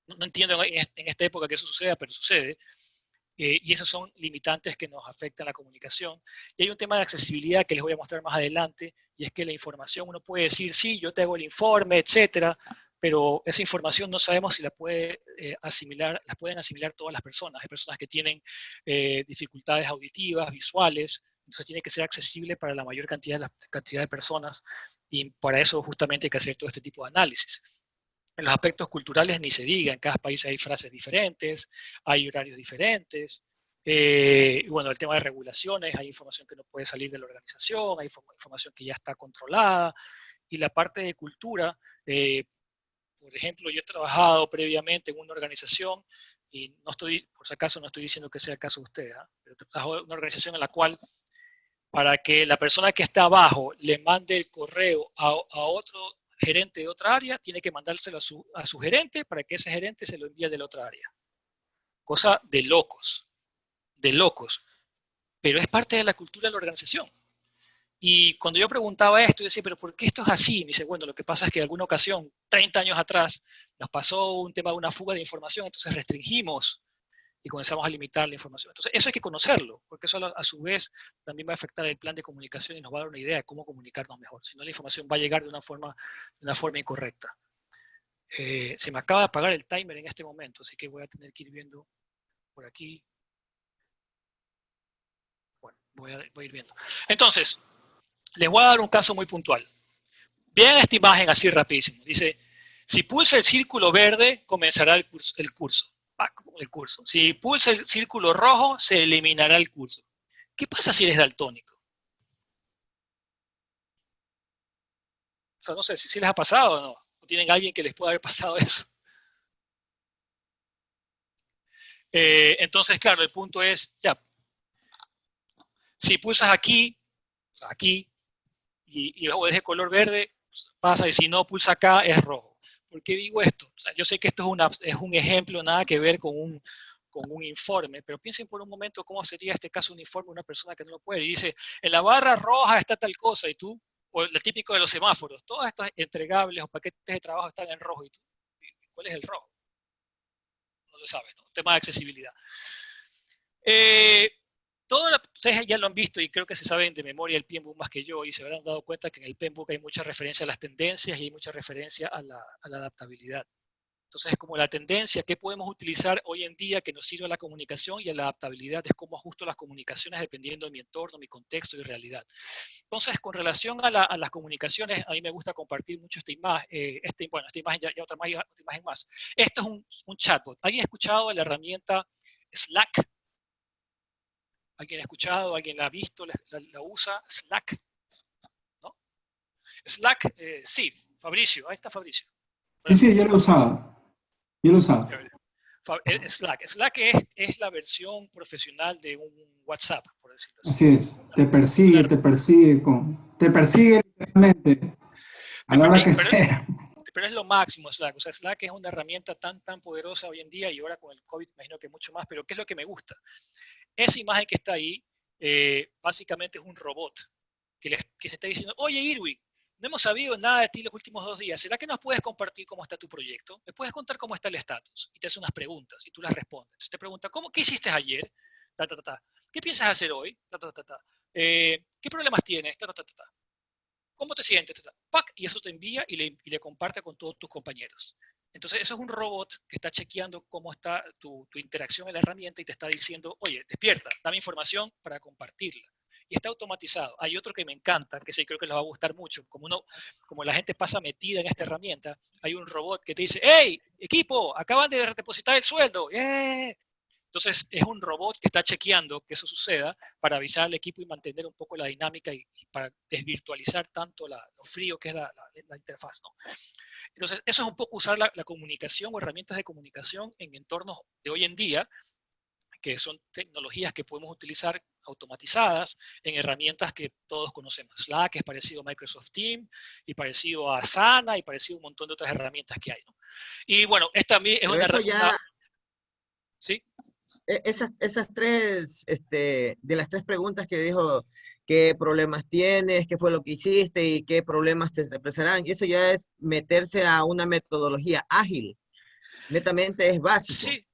no entiendo en esta época que eso suceda, pero sucede. Y esos son limitantes que nos afectan la comunicación. Y hay un tema de accesibilidad que les voy a mostrar más adelante, y es que la información, uno puede decir, sí, yo te hago el informe, etcétera, pero esa información no sabemos si la pueden asimilar todas las personas. Hay personas que tienen dificultades auditivas, visuales, entonces tiene que ser accesible para la mayor cantidad de personas, y para eso justamente hay que hacer todo este tipo de análisis. En los aspectos culturales ni se diga, en cada país hay frases diferentes, hay horarios diferentes, y bueno, el tema de regulaciones, hay información que no puede salir de la organización, hay información que ya está controlada, y la parte de cultura, por ejemplo, yo he trabajado previamente en una organización, y no estoy, por si acaso no estoy diciendo que sea el caso de ustedes, pero he trabajado en una organización en la cual, para que la persona que está abajo le mande el correo a otro gerente de otra área, tiene que mandárselo a su gerente para que ese gerente se lo envíe de la otra área. Cosa de locos, pero es parte de la cultura de la organización. Y cuando yo preguntaba esto, yo decía, pero ¿por qué esto es así? Me dice, bueno, lo que pasa es que en alguna ocasión, 30 años atrás, nos pasó un tema de una fuga de información, entonces restringimos y comenzamos a limitar la información. Entonces, eso hay que conocerlo, porque eso a su vez también va a afectar el plan de comunicación y nos va a dar una idea de cómo comunicarnos mejor. Si no, la información va a llegar de una forma incorrecta. Se me acaba de apagar el timer en este momento, así que voy a tener que ir viendo por aquí. Bueno, voy a ir viendo. Entonces, les voy a dar un caso muy puntual. Vean esta imagen así rapidísimo. Dice, si pulsa el círculo verde, comenzará el curso. Si pulsa el círculo rojo, se eliminará el curso. ¿Qué pasa si eres daltónico? O sea, no sé si les ha pasado o no. ¿O tienen alguien que les pueda haber pasado eso? Entonces, claro, el punto es, ya, si pulsas aquí, y luego es de color verde, pasa, y si no, pulsa acá, es rojo. ¿Por qué digo esto? O sea, yo sé que esto es un ejemplo, nada que ver con un informe, pero piensen por un momento cómo sería este caso un informe de una persona que no lo puede, y dice, en la barra roja está tal cosa, y tú, o lo típico de los semáforos, todos estos entregables o paquetes de trabajo están en rojo, y tú, ¿cuál es el rojo? No lo sabes, ¿no? Tema de accesibilidad. Ustedes ya lo han visto y creo que se saben de memoria el PMBOK más que yo, y se habrán dado cuenta que en el PMBOK hay mucha referencia a las tendencias y hay mucha referencia a la adaptabilidad. Entonces, es como la tendencia, ¿qué podemos utilizar hoy en día que nos sirva a la comunicación? Y a la adaptabilidad es cómo ajusto las comunicaciones dependiendo de mi entorno, mi contexto y realidad. Entonces, con relación a las comunicaciones, a mí me gusta compartir mucho esta imagen, esta imagen ya otra imagen más. Esto es un chatbot. ¿Alguien ha escuchado de la herramienta Slack? ¿Alguien ha escuchado? ¿Alguien la ha visto? ¿La usa? Slack, ¿no? Slack, sí, Fabricio, ahí está Fabricio. Sí, yo lo he usado. Yo lo he usado. Slack. Slack es la versión profesional de un WhatsApp, por decirlo así. Así es. Te persigue literalmente a la hora que sea. Pero es lo máximo Slack. O sea, Slack es una herramienta tan poderosa hoy en día y ahora con el COVID imagino que mucho más. Pero ¿qué es lo que me gusta? Esa imagen que está ahí, básicamente es un robot que se está diciendo, oye Irwin, no hemos sabido nada de ti los últimos 2 días. ¿Será que nos puedes compartir cómo está tu proyecto? ¿Me puedes contar cómo está el estatus? Y te hace unas preguntas y tú las respondes. Te pregunta, ¿qué hiciste ayer? ¿Qué piensas hacer hoy? ¿Qué problemas tienes? ¿Cómo te sientes? ¡Pac! Y eso te envía y le comparte con todos tus compañeros. Entonces, eso es un robot que está chequeando cómo está tu interacción en la herramienta y te está diciendo, oye, despierta, dame información para compartirla. Y está automatizado. Hay otro que me encanta, que sí creo que les va a gustar mucho. Como la gente pasa metida en esta herramienta, hay un robot que te dice, ¡hey, equipo! Acaban de depositar el sueldo. ¡Yeah! Entonces, es un robot que está chequeando que eso suceda para avisar al equipo y mantener un poco la dinámica y para desvirtualizar tanto lo frío que es la interfaz, ¿no? Entonces, eso es un poco usar la comunicación o herramientas de comunicación en entornos de hoy en día, que son tecnologías que podemos utilizar automatizadas en herramientas que todos conocemos. Slack es parecido a Microsoft Teams, y parecido a Asana, y parecido a un montón de otras herramientas que hay, ¿no? Y bueno, esta también es una herramienta... ¿Sí? Esas tres, de las 3 preguntas que dijo, ¿qué problemas tienes? ¿Qué fue lo que hiciste? ¿Y qué problemas te expresarán? Y eso ya es meterse a una metodología ágil. Netamente es básico. Sí.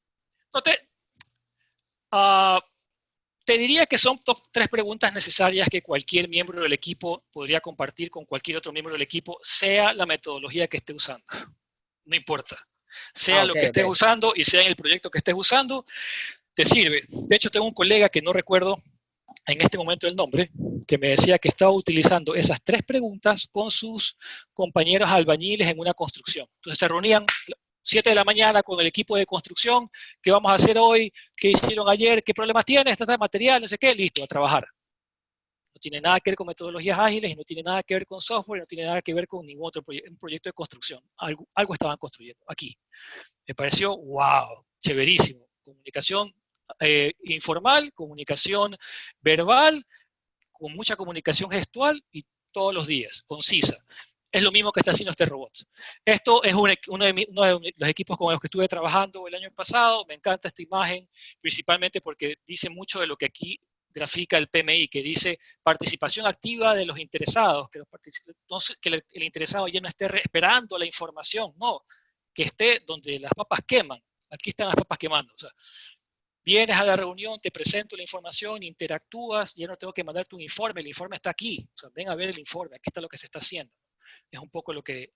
No te diría que son 3 preguntas necesarias que cualquier miembro del equipo podría compartir con cualquier otro miembro del equipo, sea la metodología que esté usando. No importa. Sea lo que estés usando y sea en el proyecto que estés usando, te sirve. De hecho, tengo un colega que no recuerdo en este momento el nombre, que me decía que estaba utilizando esas 3 preguntas con sus compañeros albañiles en una construcción. Entonces se reunían 7 de la mañana con el equipo de construcción, ¿qué vamos a hacer hoy? ¿Qué hicieron ayer? ¿Qué problemas tienes? ¿Está material? No sé qué, listo, a trabajar. No tiene nada que ver con metodologías ágiles, y no tiene nada que ver con software, y no tiene nada que ver con ningún otro proyecto de construcción. Algo estaban construyendo aquí. Me pareció, wow, chéverísimo. Comunicación informal, comunicación verbal, con mucha comunicación gestual y todos los días, concisa. Es lo mismo que está haciendo este robot. Esto es uno de los equipos con los que estuve trabajando el año pasado. Me encanta esta imagen, principalmente porque dice mucho de lo que aquí grafica el PMI, que dice participación activa de los interesados, que el interesado ya no esté esperando la información, no, que esté donde las papas queman. Aquí están las papas quemando. O sea, vienes a la reunión, te presento la información, interactúas, ya no tengo que mandarte un informe, el informe está aquí. O sea, ven a ver el informe, aquí está lo que se está haciendo. Es un poco lo que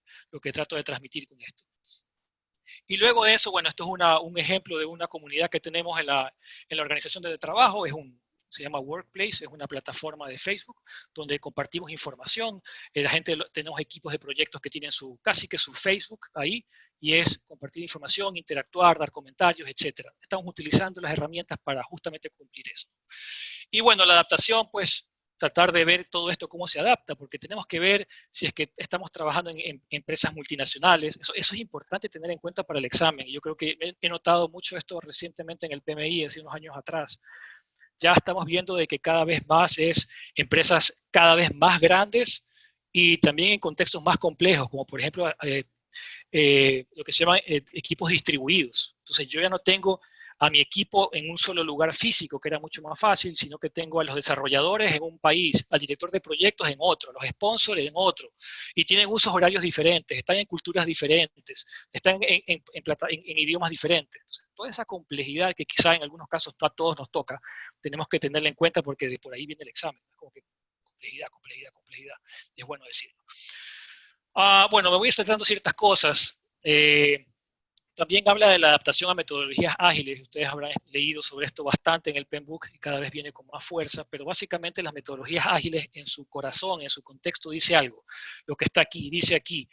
trato de transmitir con esto. Y luego de eso, bueno, esto es un ejemplo de una comunidad que tenemos en la organización de trabajo. Se llama Workplace, es una plataforma de Facebook donde compartimos información. La gente, tenemos equipos de proyectos que tienen casi que su Facebook ahí, y es compartir información, interactuar, dar comentarios, etc. Estamos utilizando las herramientas para justamente cumplir eso. Y bueno, la adaptación, pues, tratar de ver todo esto cómo se adapta, porque tenemos que ver si es que estamos trabajando en empresas multinacionales. Eso es importante tener en cuenta para el examen. Yo creo que he notado mucho esto recientemente en el PMI, hace unos años atrás. Ya estamos viendo de que cada vez más es empresas cada vez más grandes y también en contextos más complejos, como por ejemplo lo que se llaman equipos distribuidos. Entonces yo ya no tengo a mi equipo en un solo lugar físico, que era mucho más fácil, sino que tengo a los desarrolladores en un país, al director de proyectos en otro, los sponsors en otro, y tienen usos horarios diferentes, están en culturas diferentes, están en idiomas diferentes. Entonces, toda esa complejidad que quizá en algunos casos a todos nos toca, tenemos que tenerla en cuenta porque de por ahí viene el examen, como que complejidad, es bueno decirlo. Bueno, me voy saltando ciertas cosas. También habla de la adaptación a metodologías ágiles. Ustedes habrán leído sobre esto bastante en el PMBOK y cada vez viene con más fuerza, pero básicamente las metodologías ágiles en su corazón, en su contexto, dice algo. Lo que está aquí, dice aquí,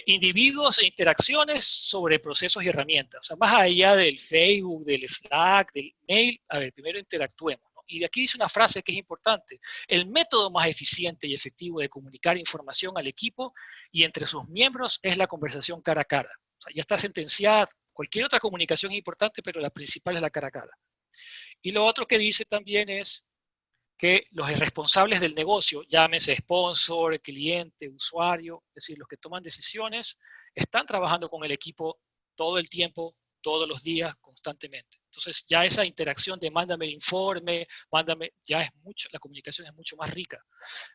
individuos e interacciones sobre procesos y herramientas. O sea, más allá del Facebook, del Slack, del mail, a ver, primero interactuemos, ¿no? Y de aquí dice una frase que es importante. El método más eficiente y efectivo de comunicar información al equipo y entre sus miembros es la conversación cara a cara. O sea, ya está sentenciada. Cualquier otra comunicación es importante, pero la principal es la cara a cara. Y lo otro que dice también es que los responsables del negocio, llámese sponsor, cliente, usuario, es decir, los que toman decisiones, están trabajando con el equipo todo el tiempo, todos los días, constantemente. Entonces ya esa interacción de mándame el informe, mándame, ya es mucho, la comunicación es mucho más rica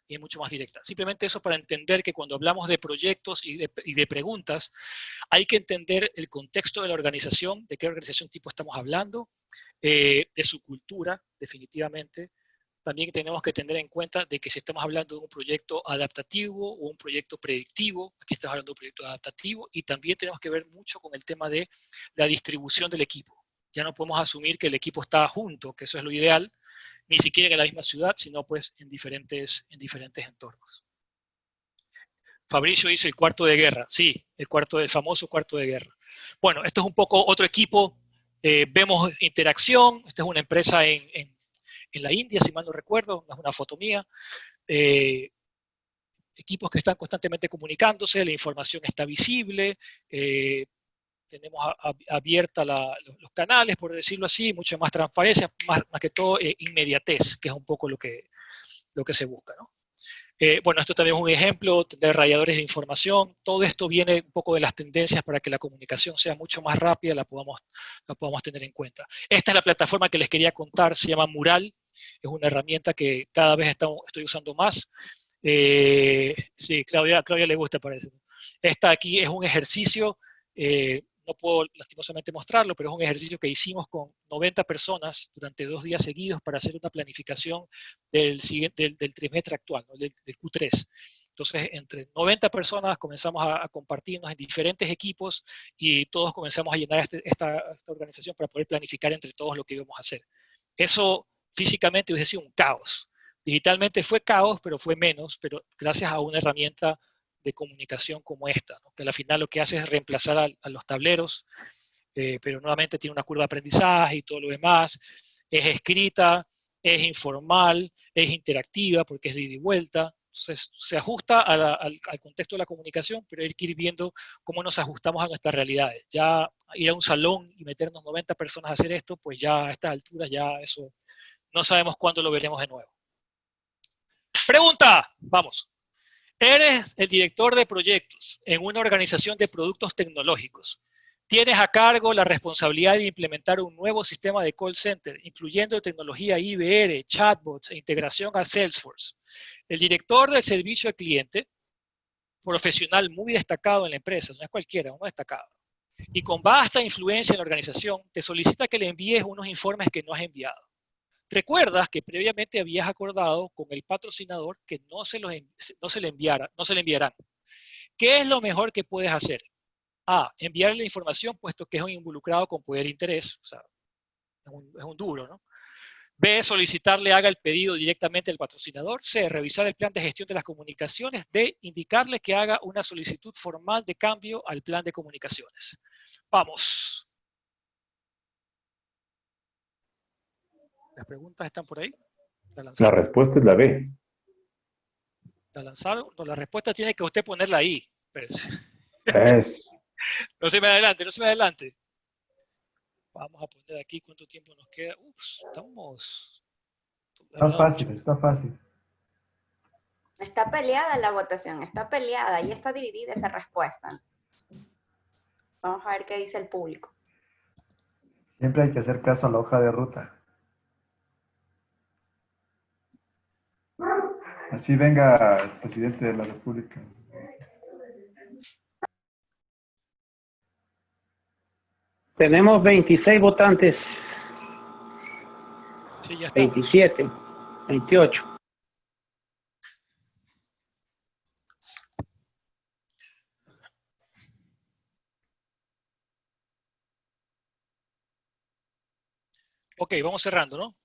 y es mucho más directa. Simplemente eso para entender que cuando hablamos de proyectos y de preguntas, hay que entender el contexto de la organización, de qué organización tipo estamos hablando, de su cultura, definitivamente. También tenemos que tener en cuenta de que si estamos hablando de un proyecto adaptativo o un proyecto predictivo, aquí estamos hablando de un proyecto adaptativo, y también tenemos que ver mucho con el tema de la distribución del equipo. Ya no podemos asumir que el equipo está junto, que eso es lo ideal, ni siquiera en la misma ciudad, sino pues en diferentes entornos. Fabricio dice el cuarto de guerra. Sí, el famoso cuarto de guerra. Bueno, esto es un poco otro equipo. Vemos interacción. Esta es una empresa en la India, si mal no recuerdo, es una foto mía. Equipos que están constantemente comunicándose, la información está visible, tenemos abierta los canales, por decirlo así, mucha más transparencia, más que todo inmediatez, que es un poco lo que se busca, ¿no? Bueno, esto también es un ejemplo de radiadores de información. Todo esto viene un poco de las tendencias para que la comunicación sea mucho más rápida, la podamos tener en cuenta. Esta es la plataforma que les quería contar, se llama Mural. Es una herramienta que cada vez estoy usando más. Sí, Claudia le gusta, parece. Esta aquí es un ejercicio, no puedo lastimosamente mostrarlo, pero es un ejercicio que hicimos con 90 personas durante 2 días seguidos para hacer una planificación del trimestre actual, ¿no? del Q3. Entonces, entre 90 personas comenzamos a compartirnos en diferentes equipos y todos comenzamos a llenar esta organización para poder planificar entre todos lo que íbamos a hacer. Eso físicamente hubiese sido un caos. Digitalmente fue caos, pero fue menos, pero gracias a una herramienta de comunicación como esta, ¿no? Que al final lo que hace es reemplazar a los tableros, pero nuevamente tiene una curva de aprendizaje y todo lo demás. Es escrita, es informal, es interactiva porque es de ida y vuelta. Entonces se ajusta al contexto de la comunicación, pero hay que ir viendo cómo nos ajustamos a nuestras realidades. Ya ir a un salón y meternos 90 personas a hacer esto, pues ya a estas alturas ya eso no sabemos cuándo lo veremos de nuevo. Pregunta, vamos. Eres el director de proyectos en una organización de productos tecnológicos. Tienes a cargo la responsabilidad de implementar un nuevo sistema de call center, incluyendo tecnología IVR, chatbots e integración a Salesforce. El director del servicio al cliente, profesional muy destacado en la empresa, no es cualquiera, uno destacado, y con vasta influencia en la organización, te solicita que le envíes unos informes que no has enviado. Recuerdas que previamente habías acordado con el patrocinador que no se le enviarán. ¿Qué es lo mejor que puedes hacer? A, enviarle la información puesto que es un involucrado con poder e interés, o sea, es un duro, ¿no? B, solicitarle haga el pedido directamente al patrocinador. C, revisar el plan de gestión de las comunicaciones. D, indicarle que haga una solicitud formal de cambio al plan de comunicaciones. Vamos. ¿Las preguntas están por ahí? La respuesta es la B. ¿La lanzaron? No, la respuesta tiene que usted ponerla ahí. No se me adelante, no se me adelante. Vamos a poner aquí cuánto tiempo nos queda. estamos... Está fácil, está fácil. Está peleada la votación, está peleada y está dividida esa respuesta. Vamos a ver qué dice el público. Siempre hay que hacer caso a la hoja de ruta. Así venga el presidente de la República. Tenemos 26 votantes. Sí, ya está. 27, 28. Ok, vamos cerrando, ¿no?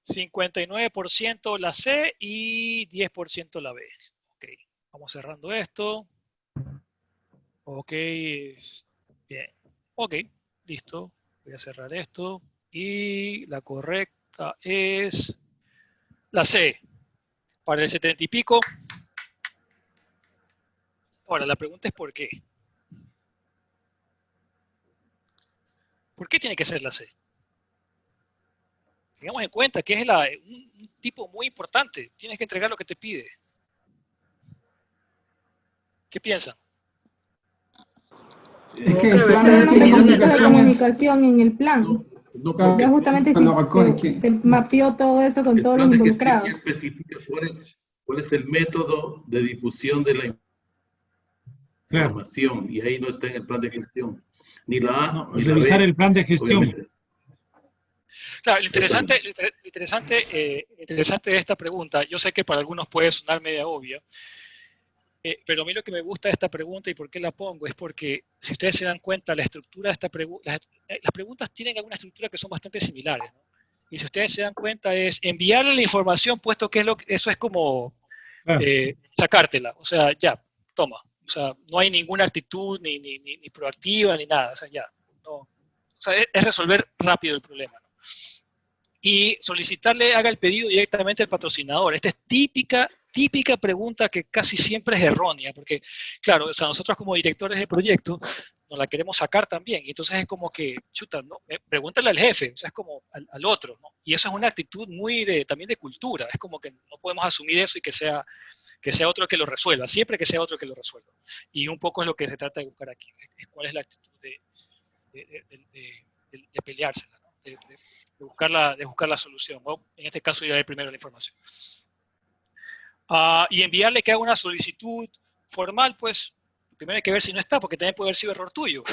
59% la C y 10% la B. Ok, vamos cerrando esto. Ok, bien. Ok, listo. Voy a cerrar esto. Y la correcta es La C, para el 70 y pico. Ahora, la pregunta es ¿por qué? ¿Por qué tiene que ser la C? Tengamos en cuenta que es un tipo muy importante. Tienes que entregar lo que te pide. ¿Qué piensan? Es que el Pero plan no de necesita la comunicaciones, comunicación en el plan. No, Ya justamente cuando recuerdo se mapeó todo eso con el todos plan los de gestión ya involucrados. especifica cuál es el método de difusión de la información, y ahí no está en el plan de gestión. Ni la A, ni la revisar B, el plan de gestión. obviamente. Claro, lo interesante de esta pregunta, yo sé que para algunos puede sonar media obvia, pero a mí lo que me gusta de esta pregunta y por qué la pongo es porque, si ustedes se dan cuenta, la estructura de esta pregunta, las preguntas tienen alguna estructura que son bastante similares, ¿no? Y si ustedes se dan cuenta es enviarle la información, puesto que eso es como sacártela, o sea, ya, toma. O sea, no hay ninguna actitud ni proactiva ni nada, o sea, ya. No, o sea, es resolver rápido el problema, ¿no? Y solicitarle haga el pedido directamente al patrocinador. Esta es típica pregunta que casi siempre es errónea, porque, claro, o sea, nosotros como directores de proyecto nos la queremos sacar también, y entonces es como que, chuta, ¿no? Pregúntale al jefe, o sea, es como al otro, ¿no? Y eso es una actitud muy también de cultura, es como que no podemos asumir eso y que sea otro que lo resuelva, siempre que sea otro que lo resuelva. Y un poco es lo que se trata de buscar aquí, es cuál es la actitud de peleársela, ¿no? de buscar la solución, ¿no? En este caso, ir a ver primero la información. Y enviarle que haga una solicitud formal, pues, primero hay que ver si no está, porque también puede haber sido error tuyo.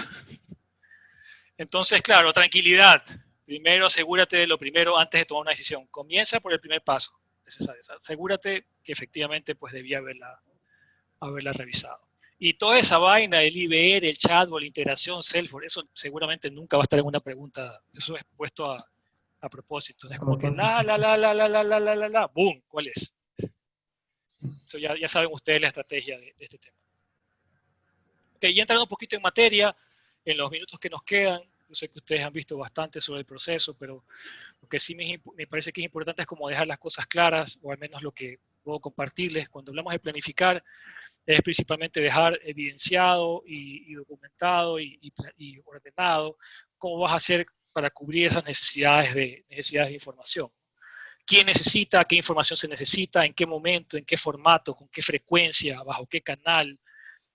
Entonces, claro, tranquilidad. Primero asegúrate de lo primero antes de tomar una decisión. Comienza por el primer paso necesario. O sea, asegúrate que efectivamente pues debía haberla revisado. Y toda esa vaina, el IBR, el chatbot, la integración, Salesforce, eso seguramente nunca va a estar en una pregunta. Eso es puesto a propósito. Es como que boom, ¿cuál es? Eso ya saben ustedes la estrategia de este tema. Ok, ya entrando un poquito en materia, en los minutos que nos quedan, yo sé que ustedes han visto bastante sobre el proceso, pero lo que sí me parece que es importante es como dejar las cosas claras, o al menos lo que puedo compartirles. Cuando hablamos de planificar, es principalmente dejar evidenciado y documentado y ordenado cómo vas a hacer para cubrir esas necesidades de información. ¿Quién necesita? ¿Qué información se necesita? ¿En qué momento? ¿En qué formato? ¿Con qué frecuencia? ¿Bajo qué canal?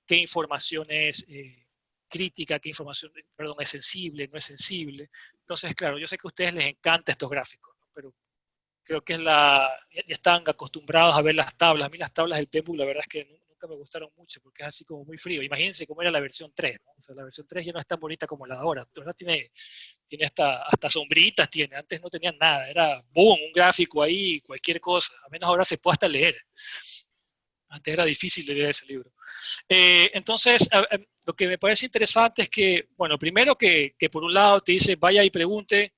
¿Qué información es crítica? ¿Qué información, es sensible? ¿No es sensible? Entonces, claro, yo sé que a ustedes les encantan estos gráficos, ¿no? Pero creo que ya están acostumbrados a ver las tablas. A mí las tablas del PEMBU, la verdad es que nunca me gustaron mucho, porque es así como muy frío. Imagínense cómo era la versión 3, ¿no? O sea, la versión 3 ya no es tan bonita como la de ahora. ¿Verdad? Tiene hasta sombritas, antes no tenían nada, era boom, un gráfico ahí, cualquier cosa, a menos ahora se puede hasta leer. Antes era difícil de leer ese libro. Entonces, lo que me parece interesante es que, bueno, primero que por un lado te dice, vaya y pregunte,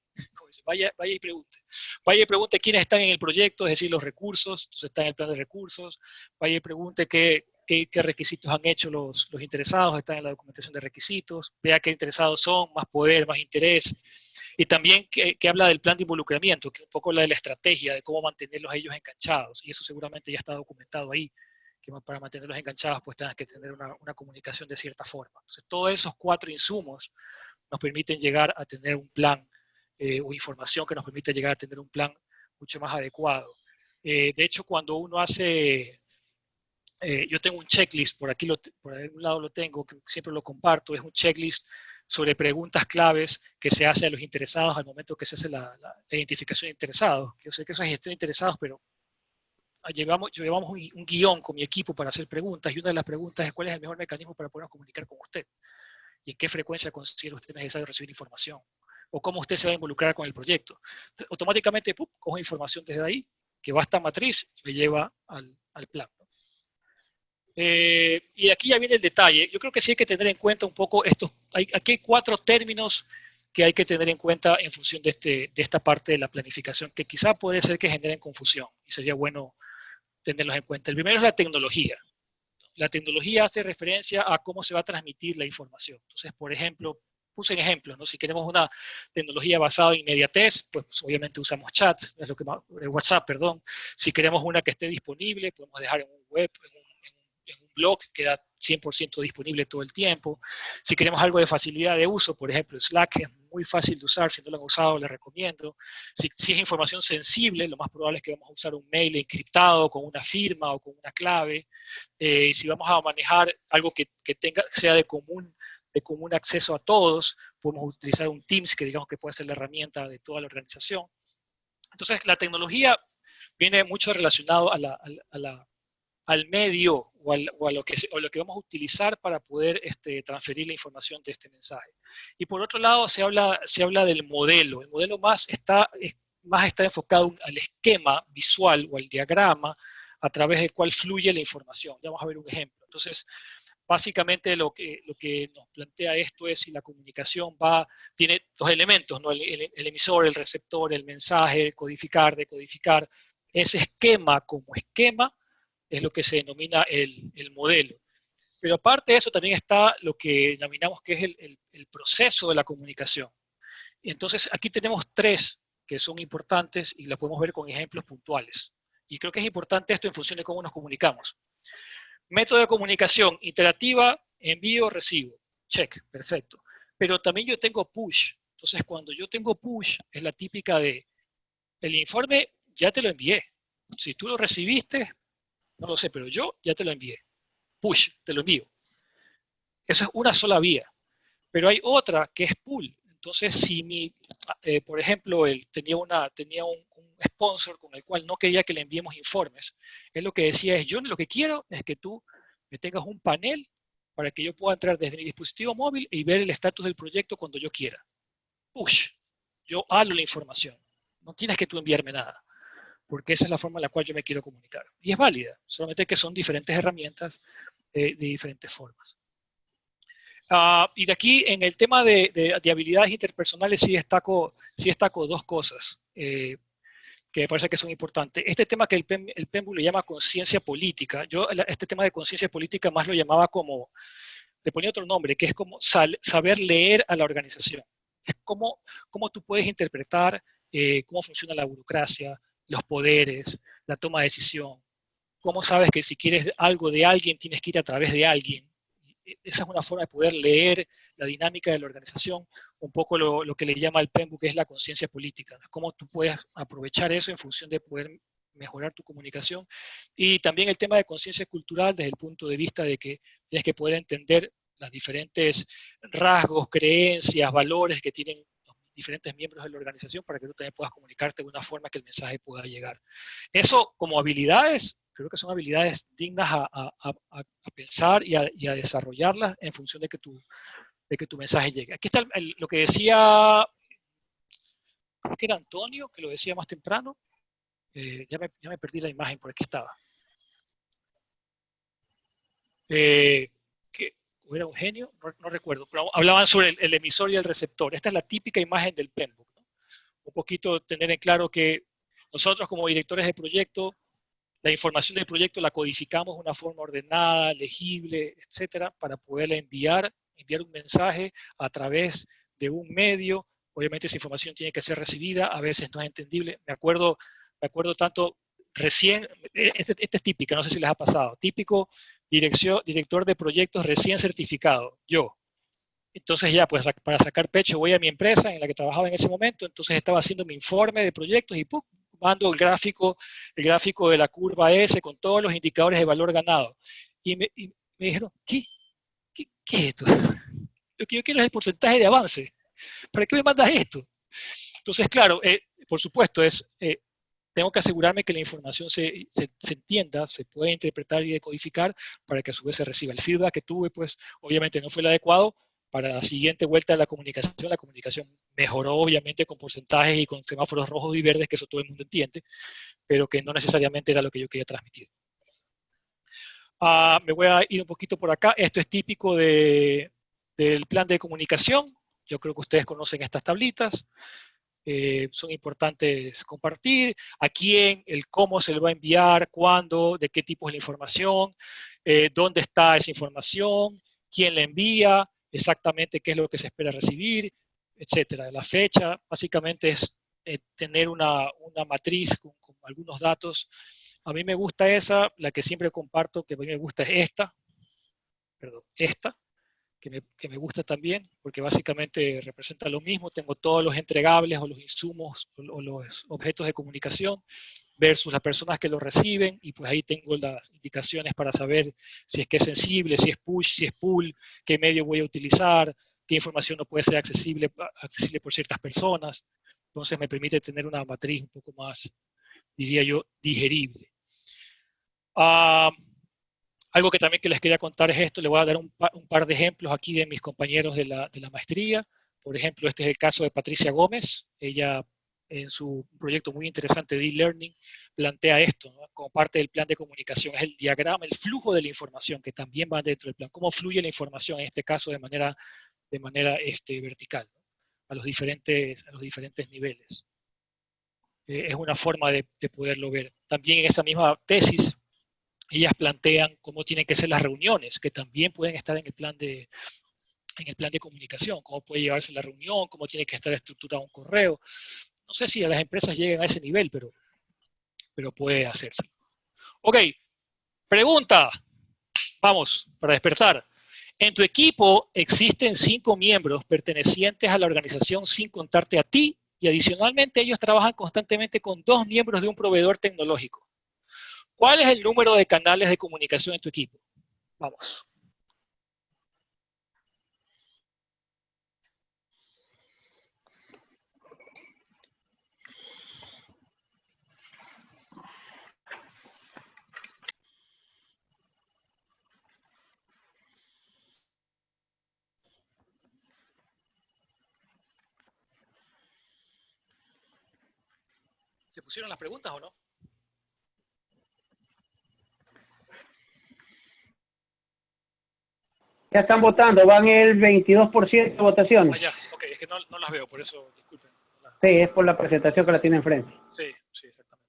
vaya y pregunte quiénes están en el proyecto, es decir, los recursos, entonces está en el plan de recursos, vaya y pregunte qué requisitos han hecho los interesados, están en la documentación de requisitos, vea qué interesados son, más poder, más interés, y también que habla del plan de involucramiento, que es un poco la de la estrategia, de cómo mantenerlos ellos enganchados, y eso seguramente ya está documentado ahí, que para mantenerlos enganchados pues tengas que tener una comunicación de cierta forma. Entonces, todos esos 4 insumos nos permiten llegar a tener un plan o información que nos permite llegar a tener un plan mucho más adecuado. De hecho, cuando uno hace, yo tengo un checklist, por algún lado lo tengo, que siempre lo comparto, es un checklist sobre preguntas claves que se hace a los interesados al momento que se hace la identificación de interesados. Yo sé que eso es gestión de interesados, pero llevamos un guión con mi equipo para hacer preguntas, y una de las preguntas es cuál es el mejor mecanismo para podernos comunicar con usted y en qué frecuencia considera usted necesario recibir información, o cómo usted se va a involucrar con el proyecto. Automáticamente, cojo información desde ahí, que va a esta matriz y me lleva al plan, ¿no? Y aquí ya viene el detalle. Yo creo que sí hay que tener en cuenta un poco aquí hay 4 términos que hay que tener en cuenta en función de esta parte de la planificación, que quizá puede ser que generen confusión, y sería bueno tenerlos en cuenta. El primero es la tecnología. La tecnología hace referencia a cómo se va a transmitir la información. Entonces, por ejemplo, puse en ejemplos, ¿no? Si queremos una tecnología basada en inmediatez, pues obviamente usamos chat, es lo que más, WhatsApp, perdón. Si queremos una que esté disponible, podemos dejar en un web, en un blog, queda 100% disponible todo el tiempo. Si queremos algo de facilidad de uso, por ejemplo, Slack es muy fácil de usar, si no lo han usado, les recomiendo. Si es información sensible, lo más probable es que vamos a usar un mail encriptado con una firma o con una clave. Si vamos a manejar algo que sea de común acceso a todos, podemos utilizar un Teams, que digamos que puede ser la herramienta de toda la organización. Entonces, la tecnología viene mucho relacionado al medio o a lo que vamos a utilizar para poder transferir la información de este mensaje. Y por otro lado, se habla del modelo. El modelo más está enfocado al esquema visual o al diagrama a través del cual fluye la información. Ya vamos a ver un ejemplo. Entonces, básicamente lo que nos plantea esto es si la comunicación tiene dos elementos, ¿no? El emisor, el receptor, el mensaje, codificar, decodificar. Ese esquema como esquema es lo que se denomina el modelo. Pero aparte de eso también está lo que denominamos que es el proceso de la comunicación. Y entonces aquí tenemos tres que son importantes y las podemos ver con ejemplos puntuales. Y creo que es importante esto en función de cómo nos comunicamos. Método de comunicación, interactiva, envío, recibo. Check, perfecto. Pero también yo tengo push. Entonces cuando yo tengo push es la típica de, el informe ya te lo envié. Si tú lo recibiste, no lo sé, pero yo ya te lo envié. Push, te lo envío. Eso es una sola vía. Pero hay otra que es pull. Entonces, si por ejemplo, él tenía un sponsor con el cual no quería que le enviemos informes, él lo que decía es, yo lo que quiero es que tú me tengas un panel para que yo pueda entrar desde mi dispositivo móvil y ver el estatus del proyecto cuando yo quiera. Push. Yo hablo la información. No tienes que tú enviarme nada, porque esa es la forma en la cual yo me quiero comunicar. Y es válida, solamente que son diferentes herramientas de diferentes formas. Y de aquí, en el tema de habilidades interpersonales, sí destaco dos cosas que me parece que son importantes. Este tema que el PEMBU le llama conciencia política, yo este tema de conciencia política más lo llamaba como, le ponía otro nombre, que es como saber leer a la organización. Es cómo tú puedes interpretar cómo funciona la burocracia, los poderes, la toma de decisión. Cómo sabes que si quieres algo de alguien, tienes que ir a través de alguien. Esa es una forma de poder leer la dinámica de la organización, un poco lo que le llama el PEMBU, que es la conciencia política. Cómo tú puedes aprovechar eso en función de poder mejorar tu comunicación. Y también el tema de conciencia cultural desde el punto de vista de que tienes que poder entender los diferentes rasgos, creencias, valores que tienen los diferentes miembros de la organización para que tú también puedas comunicarte de una forma que el mensaje pueda llegar. Eso como habilidades, creo que son habilidades dignas a pensar y a desarrollarlas en función de que tu mensaje llegue. Aquí está lo que decía, creo que era Antonio, que lo decía más temprano. Ya me perdí la imagen, por aquí estaba. ¿O era Eugenio? No recuerdo, pero hablaban sobre el emisor y el receptor. Esta es la típica imagen del PEMBOK, ¿no? Un poquito tener en claro que nosotros como directores de proyecto, la información del proyecto la codificamos de una forma ordenada, legible, etcétera, para poderle enviar un mensaje a través de un medio. Obviamente esa información tiene que ser recibida, a veces no es entendible. Me acuerdo tanto recién, esta es típica, no sé si les ha pasado, típico director de proyectos recién certificado, yo. Entonces ya, pues para sacar pecho voy a mi empresa en la que trabajaba en ese momento, entonces estaba haciendo mi informe de proyectos y ¡pum!, mando el gráfico de la curva S con todos los indicadores de valor ganado. Y me dijeron, ¿qué es esto? Lo que yo quiero es el porcentaje de avance. ¿Para qué me mandas esto? Entonces, claro, por supuesto, tengo que asegurarme que la información se entienda, se pueda interpretar y decodificar para que a su vez se reciba. El feedback que tuve, pues, obviamente no fue el adecuado. Para la siguiente vuelta de la comunicación mejoró obviamente con porcentajes y con semáforos rojos y verdes, que eso todo el mundo entiende, pero que no necesariamente era lo que yo quería transmitir. Me voy a ir un poquito por acá. Esto es típico del plan de comunicación. Yo creo que ustedes conocen estas tablitas. Son importantes compartir. A quién, el cómo se le va a enviar, cuándo, de qué tipo es la información, dónde está esa información, quién la envía, exactamente qué es lo que se espera recibir, etcétera. La fecha básicamente es tener una matriz con algunos datos. A mí me gusta esa, la que siempre comparto, que a mí me gusta es esta, que me gusta también, porque básicamente representa lo mismo. Tengo todos los entregables o los insumos o los objetos de comunicación versus las personas que lo reciben, y pues ahí tengo las indicaciones para saber si es que es sensible, si es push, si es pull, qué medio voy a utilizar, qué información no puede ser accesible por ciertas personas. Entonces me permite tener una matriz un poco más, diría yo, digerible. Algo que también que les quería contar es esto. Le voy a dar un par de ejemplos aquí de mis compañeros de la maestría. Por ejemplo, este es el caso de Patricia Gómez. Ella, en su proyecto muy interesante de e-learning, plantea esto, ¿no? Como parte del plan de comunicación. Es el diagrama, el flujo de la información, que también va dentro del plan. Cómo fluye la información, en este caso de manera vertical, ¿no? a los diferentes niveles. Es una forma de poderlo ver. También en esa misma tesis, ellas plantean cómo tienen que ser las reuniones, que también pueden estar en el plan de comunicación, cómo puede llevarse la reunión, cómo tiene que estar estructurado un correo. No sé si a las empresas lleguen a ese nivel, pero puede hacerse. Ok, pregunta. Vamos, para despertar. En tu equipo existen 5 miembros pertenecientes a la organización sin contarte a ti, y adicionalmente ellos trabajan constantemente con 2 miembros de un proveedor tecnológico. ¿Cuál es el número de canales de comunicación en tu equipo? Vamos. ¿Se pusieron las preguntas o no? Ya están votando, van el 22% de votaciones. Ah, ya, ok, es que no las veo, por eso, disculpen. Sí, es por la presentación que la tiene enfrente. Sí, exactamente.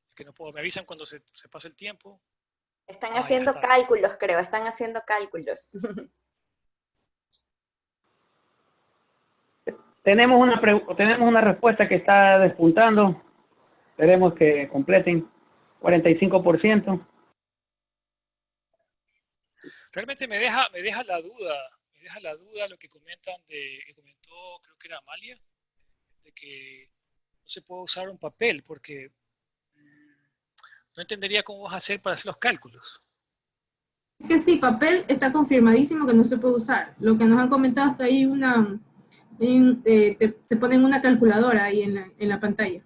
Es que no puedo, me avisan cuando se pase el tiempo. Están haciendo cálculos, creo, están haciendo cálculos. Tenemos una respuesta que está despuntando. Esperemos que completen. 45%. Realmente me deja la duda lo que comentan que comentó, creo que era Amalia, de que no se puede usar un papel, porque no entendería cómo vas a hacer para hacer los cálculos. Es que sí, papel está confirmadísimo que no se puede usar. Lo que nos han comentado hasta ahí, te ponen una calculadora ahí en la pantalla.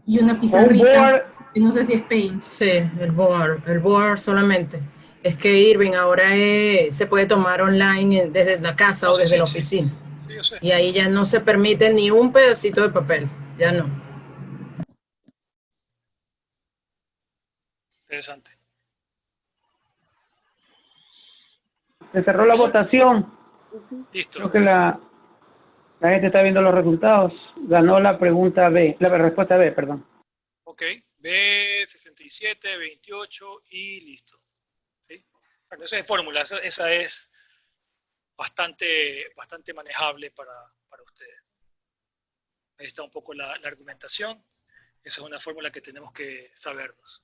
Y una pizarrita, que no sé si es Paint. Sí, el board solamente. Es que Irving ahora se puede tomar online desde la casa o desde la oficina. Sí, yo sé. Y ahí ya no se permite ni un pedacito de papel, ya no. Interesante. Se cerró la votación. Listo. Creo que la gente está viendo los resultados. Ganó la pregunta B, la respuesta B, perdón. Ok, B, 67, 28 y listo. ¿Sí? Bueno, esa es fórmula, esa es bastante manejable para ustedes. Ahí está un poco la argumentación. Esa es una fórmula que tenemos que sabernos.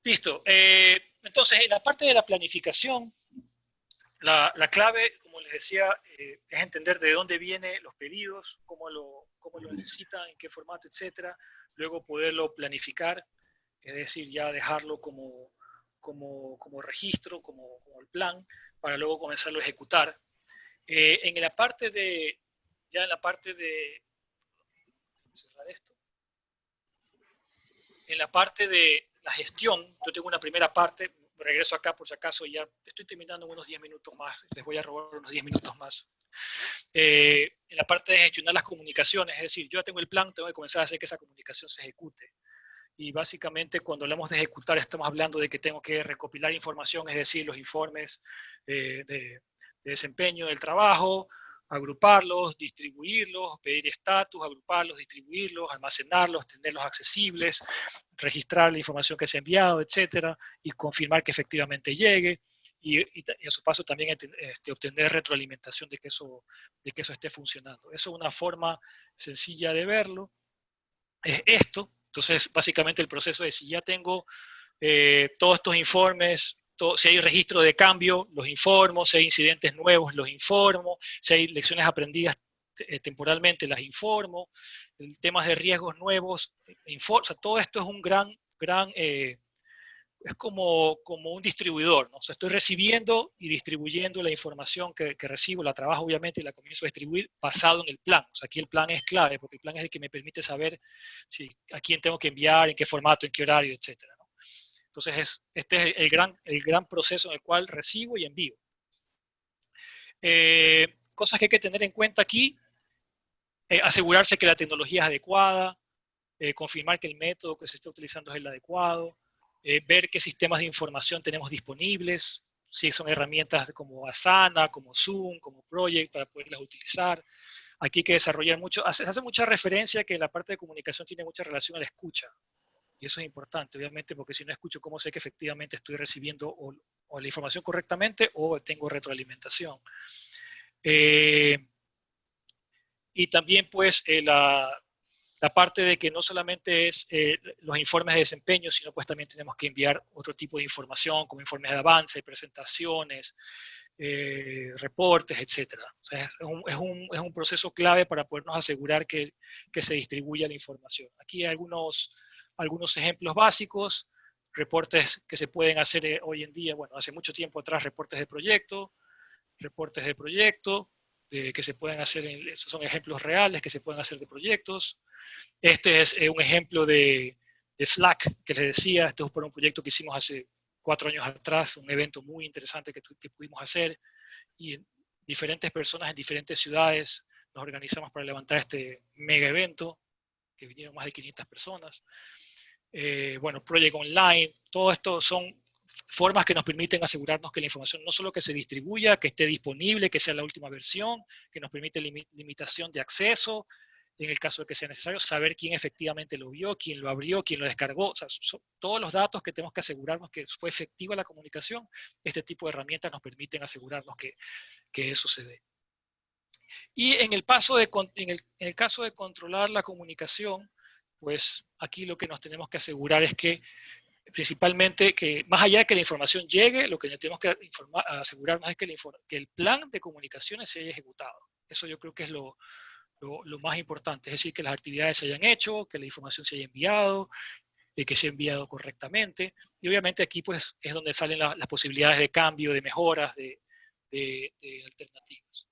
Listo. Entonces, en la parte de la planificación, la clave, como les decía, es entender de dónde vienen los pedidos, cómo lo necesitan, en qué formato, etcétera. Luego poderlo planificar, es decir, ya dejarlo como registro, como el plan, para luego comenzarlo a ejecutar. En la parte de la gestión, yo tengo una primera parte. Regreso acá por si acaso, ya estoy terminando en unos 10 minutos más, les voy a robar unos 10 minutos más. En la parte de gestionar las comunicaciones, es decir, yo ya tengo el plan, tengo que comenzar a hacer que esa comunicación se ejecute. Y básicamente cuando hablamos de ejecutar estamos hablando de que tengo que recopilar información, es decir, los informes de desempeño del trabajo, agruparlos, distribuirlos, pedir estatus, agruparlos, distribuirlos, almacenarlos, tenerlos accesibles, registrar la información que se ha enviado, etcétera, y confirmar que efectivamente llegue, y a su paso también obtener retroalimentación de que eso esté funcionando. Eso es una forma sencilla de verlo. Es esto. Entonces, básicamente el proceso es, si ya tengo todos estos informes, si hay registro de cambio, los informo, si hay incidentes nuevos, los informo, si hay lecciones aprendidas temporalmente, las informo, temas de riesgos nuevos, o sea, todo esto es un es como un distribuidor, ¿no? O sea, estoy recibiendo y distribuyendo la información que recibo, la trabajo obviamente y la comienzo a distribuir basado en el plan. O sea, aquí el plan es clave, porque el plan es el que me permite saber a quién tengo que enviar, en qué formato, en qué horario, etcétera, ¿no? Entonces, este es el gran proceso en el cual recibo y envío. Cosas que hay que tener en cuenta aquí: asegurarse que la tecnología es adecuada, confirmar que el método que se está utilizando es el adecuado, ver qué sistemas de información tenemos disponibles, si son herramientas como Asana, como Zoom, como Project, para poderlas utilizar. Aquí hay que desarrollar mucho, hace mucha referencia que la parte de comunicación tiene mucha relación a la escucha. Y eso es importante, obviamente, porque si no escucho, ¿cómo sé que efectivamente estoy recibiendo o la información correctamente o tengo retroalimentación? Y también, pues, la parte de que no solamente es los informes de desempeño, sino pues también tenemos que enviar otro tipo de información, como informes de avance, presentaciones, reportes, etc. O sea, es un proceso clave para podernos asegurar que se distribuya la información. Aquí hay algunos ejemplos básicos, reportes que se pueden hacer hoy en día, bueno, hace mucho tiempo atrás, reportes de proyecto, que se pueden hacer, esos son ejemplos reales que se pueden hacer de proyectos. Este es un ejemplo de Slack, que les decía. Esto es por un proyecto que hicimos hace 4 años atrás, un evento muy interesante que pudimos hacer, y diferentes personas en diferentes ciudades nos organizamos para levantar este mega evento, que vinieron más de 500 personas. Bueno, Project Online, todo esto son formas que nos permiten asegurarnos que la información no solo que se distribuya, que esté disponible, que sea la última versión, que nos permite limitación de acceso, en el caso de que sea necesario, saber quién efectivamente lo vio, quién lo abrió, quién lo descargó. O sea, todos los datos que tenemos que asegurarnos que fue efectiva la comunicación, este tipo de herramientas nos permiten asegurarnos que eso se dé. Y en el caso de controlar la comunicación, pues aquí lo que nos tenemos que asegurar es que, principalmente, que más allá de que la información llegue, lo que tenemos que asegurarnos es que el plan de comunicaciones se haya ejecutado. Eso yo creo que es lo más importante, es decir, que las actividades se hayan hecho, que la información se haya enviado, que se ha enviado correctamente, y obviamente aquí pues es donde salen las posibilidades de cambio, de mejoras, de alternativas.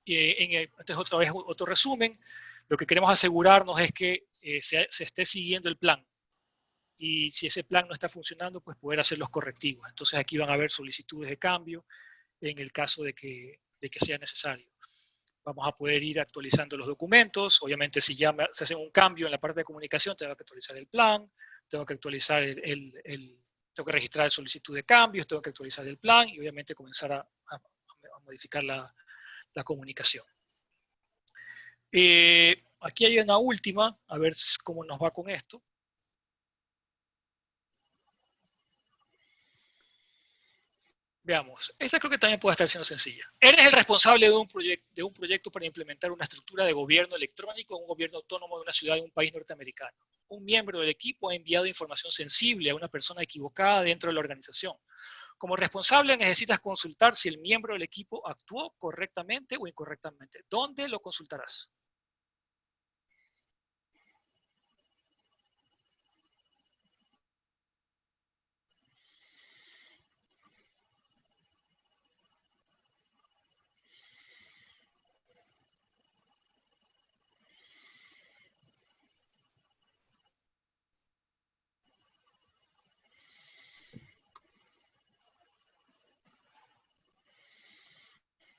Y este es otra vez otro resumen. Lo que queremos asegurarnos es que se esté siguiendo el plan, y si ese plan no está funcionando, pues poder hacer los correctivos. Entonces aquí van a haber solicitudes de cambio en el caso de que sea necesario. Vamos a poder ir actualizando los documentos. Obviamente, si ya se hace un cambio en la parte de comunicación, tengo que actualizar el plan, tengo que actualizar tengo que registrar la solicitud de cambios, tengo que actualizar el plan y obviamente comenzar a modificar la comunicación. Aquí hay una última, a ver cómo nos va con esto. Veamos, esta creo que también puede estar siendo sencilla. Eres el responsable de un proyecto para implementar una estructura de gobierno electrónico en un gobierno autónomo de una ciudad de un país norteamericano. Un miembro del equipo ha enviado información sensible a una persona equivocada dentro de la organización. Como responsable necesitas consultar si el miembro del equipo actuó correctamente o incorrectamente. ¿Dónde lo consultarás?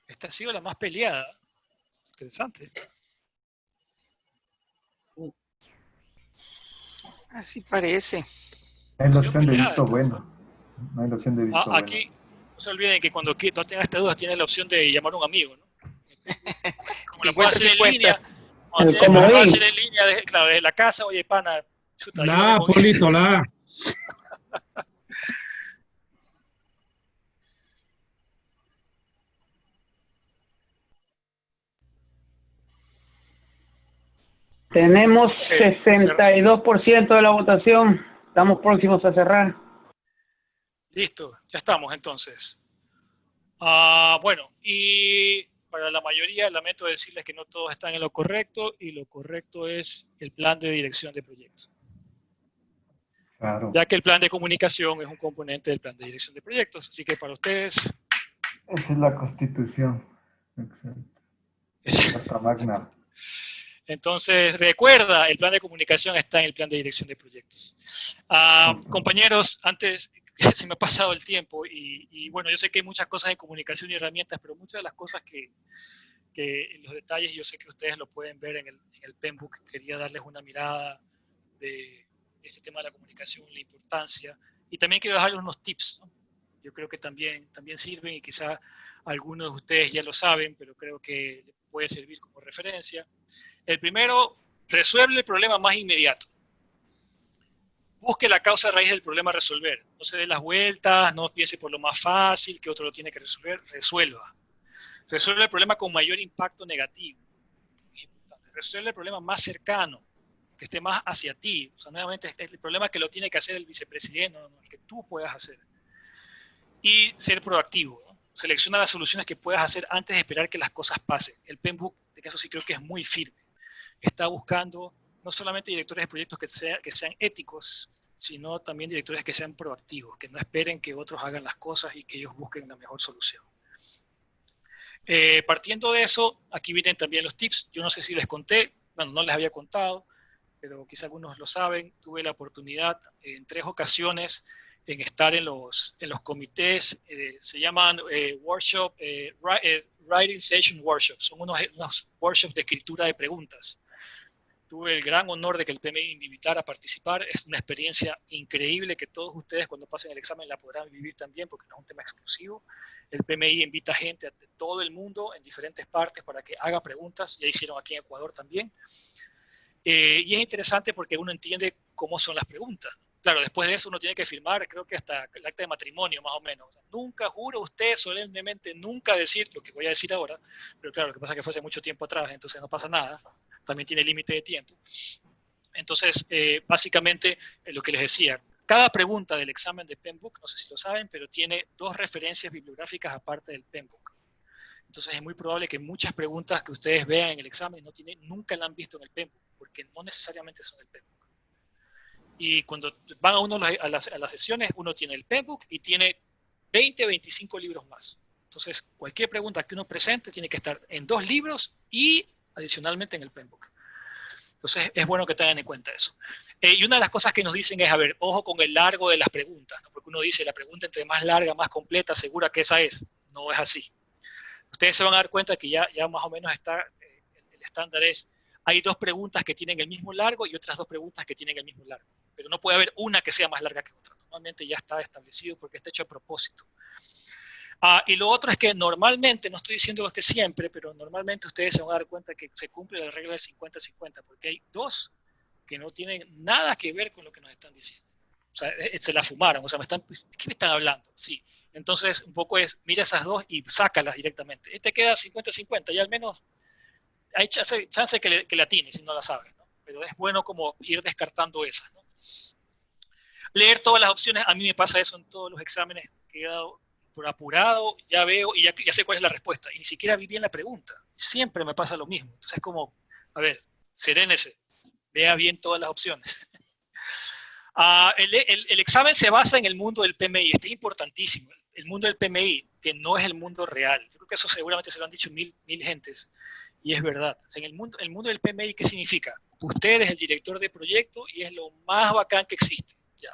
Esta ha sido la más peleada. Interesante. Así parece. Hay la opción de visto bueno. No hay la opción de visto bueno. Aquí no se olviden que cuando no tengas esta duda, tienes la opción de llamar a un amigo, ¿no? Como lo puedo hacer en 50-50. línea, El cuando lo puedo comodín. hacer en línea, claro, desde la casa, oye, pana, chuta, La, ayúdame con Polito, la. Tenemos 62% de la votación. Estamos próximos a cerrar. Listo, ya estamos entonces. Bueno, y para la mayoría lamento decirles que no todos están en lo correcto, y lo correcto es el plan de dirección de proyectos. Claro. Ya que el plan de comunicación es un componente del plan de dirección de proyectos, así que para ustedes... Esa es la Constitución. Excelente. Carta Magna. Entonces, recuerda, el plan de comunicación está en el plan de dirección de proyectos. Compañeros, antes se me ha pasado el tiempo y bueno, yo sé que hay muchas cosas de comunicación y herramientas, pero muchas de las cosas que en los detalles, yo sé que ustedes lo pueden ver en el penbook. Quería darles una mirada de este tema de la comunicación, la importancia, y también quiero dejarles unos tips, ¿no? Yo creo que también sirven, y quizá algunos de ustedes ya lo saben, pero creo que les puede servir como referencia. El primero, resuelve el problema más inmediato. Busque la causa raíz del problema a resolver. No se dé las vueltas, no piense por lo más fácil que otro lo tiene que resolver. Resuelva. Resuelve el problema con mayor impacto negativo. Resuelve el problema más cercano, que esté más hacia ti. O sea, nuevamente, el problema que lo tiene que hacer el vicepresidente, no el que tú puedas hacer. Y ser proactivo, ¿no? Selecciona las soluciones que puedas hacer antes de esperar que las cosas pasen. El penbook, de caso sí creo que es muy firme. Está buscando no solamente directores de proyectos que sean éticos, sino también directores que sean proactivos, que no esperen que otros hagan las cosas y que ellos busquen la mejor solución. Partiendo de eso, aquí vienen también los tips. Yo no sé si les conté, bueno, no les había contado, pero quizá algunos lo saben. Tuve la oportunidad en 3 ocasiones en estar en los comités, se llaman Writing Session Workshops, son unos workshops de escritura de preguntas. Tuve el gran honor de que el PMI me invitara a participar. Es una experiencia increíble que todos ustedes cuando pasen el examen la podrán vivir también, porque no es un tema exclusivo. El PMI invita gente de todo el mundo en diferentes partes para que haga preguntas. Ya hicieron aquí en Ecuador también. Y es interesante porque uno entiende cómo son las preguntas. Claro, después de eso uno tiene que firmar, creo que hasta el acta de matrimonio más o menos. O sea, nunca, juro usted solemnemente, nunca decir lo que voy a decir ahora, pero claro, lo que pasa es que fue hace mucho tiempo atrás, entonces no pasa nada, también tiene límite de tiempo. Entonces, básicamente, lo que les decía, cada pregunta del examen de penbook, no sé si lo saben, pero tiene 2 referencias bibliográficas aparte del penbook. Entonces es muy probable que muchas preguntas que ustedes vean en el examen nunca la han visto en el penbook, porque no necesariamente son del penbook. Y cuando van a uno a las sesiones, uno tiene el penbook y tiene 20, 25 libros más. Entonces, cualquier pregunta que uno presente tiene que estar en 2 libros y adicionalmente en el penbook. Entonces, es bueno que tengan en cuenta eso. Y una de las cosas que nos dicen es, a ver, ojo con el largo de las preguntas, ¿no? Porque uno dice, la pregunta entre más larga, más completa, segura que esa es. No es así. Ustedes se van a dar cuenta que ya más o menos está, el estándar es, hay 2 preguntas que tienen el mismo largo y otras 2 preguntas que tienen el mismo largo. Pero no puede haber una que sea más larga que otra. Normalmente ya está establecido porque está hecho a propósito. Y lo otro es que normalmente, no estoy diciendo que siempre, pero normalmente ustedes se van a dar cuenta que se cumple la regla del 50-50, porque hay 2 que no tienen nada que ver con lo que nos están diciendo. O sea, se la fumaron, o sea, ¿qué me están hablando? Sí. Entonces, un poco es, mira esas 2 y sácalas directamente. Y te queda 50-50, y al menos hay chance que le atines si no la sabes, ¿no? Pero es bueno como ir descartando esas, ¿no? Leer todas las opciones, a mí me pasa eso en todos los exámenes que he dado por apurado, ya veo y ya sé cuál es la respuesta, y ni siquiera vi bien la pregunta. Siempre me pasa lo mismo. Entonces es como, a ver, serénese, vea bien todas las opciones. El examen se basa en el mundo del PMI, este es importantísimo. El mundo del PMI, que no es el mundo real. Yo creo que eso seguramente se lo han dicho mil gentes, y es verdad. O sea, el mundo del PMI, ¿qué significa? Usted es el director de proyecto y es lo más bacán que existe. Ya.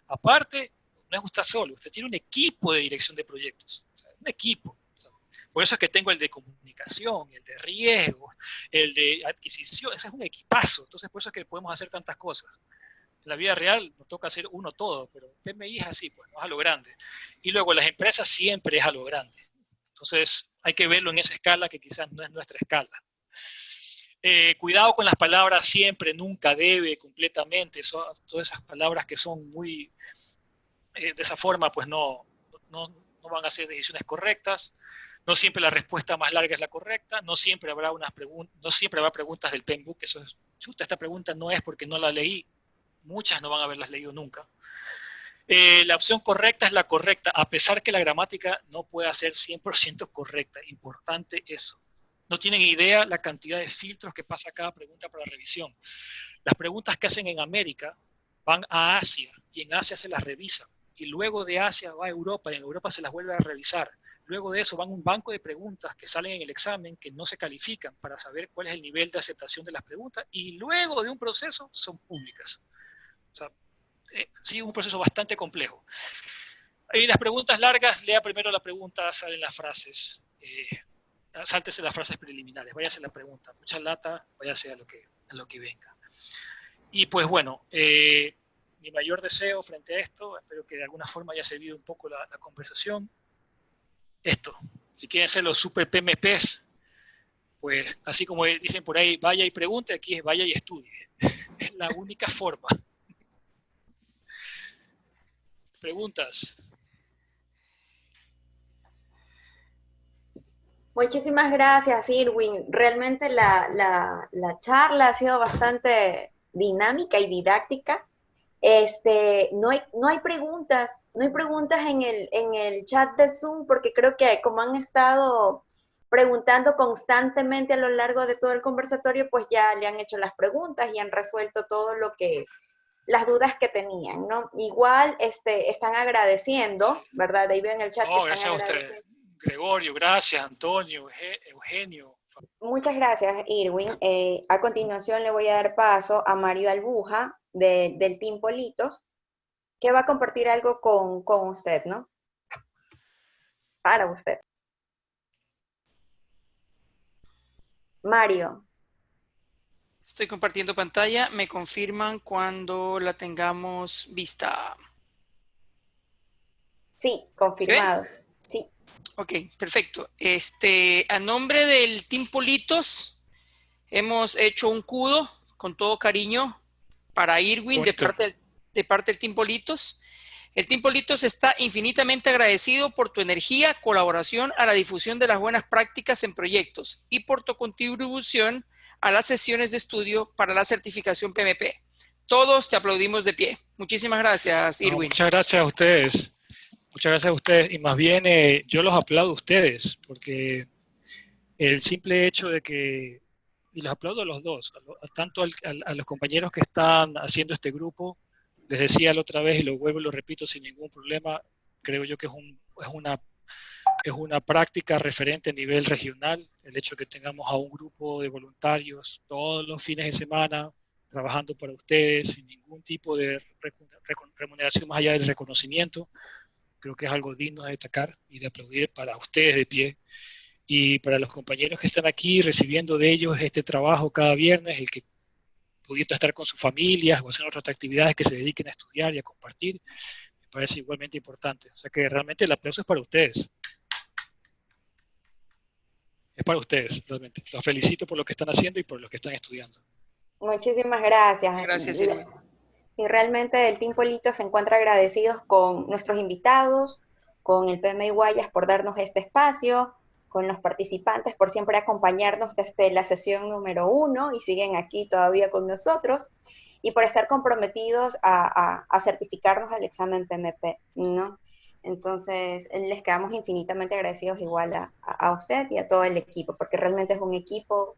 Aparte, no es usted solo, usted tiene un equipo de dirección de proyectos. O sea, un equipo. O sea, por eso es que tengo el de comunicación, el de riesgo, el de adquisición. Ese es un equipazo. Entonces, por eso es que podemos hacer tantas cosas. En la vida real nos toca hacer uno todo, pero PMI es así, pues, no es a lo grande. Y luego las empresas siempre es a lo grande. Entonces, hay que verlo en esa escala que quizás no es nuestra escala. Cuidado con las palabras siempre, nunca, debe, completamente, todas esas palabras que son muy, de esa forma pues no van a ser decisiones correctas. No siempre la respuesta más larga es la correcta, no siempre habrá preguntas del Penbook, eso es, chuta, esta pregunta no es porque no la leí, muchas no van a haberlas leído nunca. La opción correcta es la correcta, a pesar que la gramática no pueda ser 100% correcta, importante eso. No tienen idea la cantidad de filtros que pasa cada pregunta para revisión. Las preguntas que hacen en América van a Asia, y en Asia se las revisan, y luego de Asia va a Europa, y en Europa se las vuelve a revisar. Luego de eso van a un banco de preguntas que salen en el examen, que no se califican para saber cuál es el nivel de aceptación de las preguntas, y luego de un proceso son públicas. O sea, sí, un proceso bastante complejo. Y las preguntas largas, lea primero la pregunta, salen las frases. Sáltese las frases preliminares, váyase a la pregunta. Mucha lata, váyase a lo que venga. Y pues bueno, mi mayor deseo frente a esto, espero que de alguna forma haya servido un poco la conversación. Esto, si quieren ser los super PMPs, pues así como dicen por ahí, vaya y pregunte, aquí es vaya y estudie. Es la única forma. ¿Preguntas? Muchísimas gracias, Irwin. Realmente la charla ha sido bastante dinámica y didáctica. No hay preguntas en el chat de Zoom, porque creo que como han estado preguntando constantemente a lo largo de todo el conversatorio, pues ya le han hecho las preguntas y han resuelto todo las dudas que tenían, ¿no? Igual están agradeciendo, ¿verdad? Ahí veo en el chat que están gracias agradeciendo. a usted, Gregorio, gracias, Antonio, Eugenio. Muchas gracias, Irwin. A continuación le voy a dar paso a Mario Albuja, del Team Politos, que va a compartir algo con usted, ¿no? Para usted. Mario. Estoy compartiendo pantalla. Me confirman cuando la tengamos vista. Sí, confirmado. Sí. Ok, perfecto. A nombre del Team Politos, hemos hecho un CUDO con todo cariño para Irwin de parte del Team Politos. El Team Politos está infinitamente agradecido por tu energía, colaboración a la difusión de las buenas prácticas en proyectos y por tu contribución a las sesiones de estudio para la certificación PMP. Todos te aplaudimos de pie. Muchísimas gracias, Irwin. Muchas gracias a ustedes. Muchas gracias a ustedes. Y más bien yo los aplaudo a ustedes, porque el simple hecho de que, y los aplaudo a los dos, tanto a los compañeros que están haciendo este grupo, les decía la otra vez y lo vuelvo y lo repito sin ningún problema, creo yo que es una práctica referente a nivel regional, el hecho de que tengamos a un grupo de voluntarios todos los fines de semana trabajando para ustedes sin ningún tipo de remuneración más allá del reconocimiento. Creo que es algo digno de destacar y de aplaudir para ustedes de pie. Y para los compañeros que están aquí recibiendo de ellos este trabajo cada viernes, el que pudiendo estar con sus familias o hacer otras actividades que se dediquen a estudiar y a compartir, me parece igualmente importante. O sea que realmente el aplauso es para ustedes. Es para ustedes, realmente. Los felicito por lo que están haciendo y por lo que están estudiando. Muchísimas gracias. Gracias, Irwin. Y realmente el Team Polito se encuentra agradecidos con nuestros invitados, con el PMI Guayas por darnos este espacio, con los participantes por siempre acompañarnos desde la sesión número 1 y siguen aquí todavía con nosotros, y por estar comprometidos a certificarnos al examen PMP, ¿no? Entonces, les quedamos infinitamente agradecidos igual a usted y a todo el equipo, porque realmente es un equipo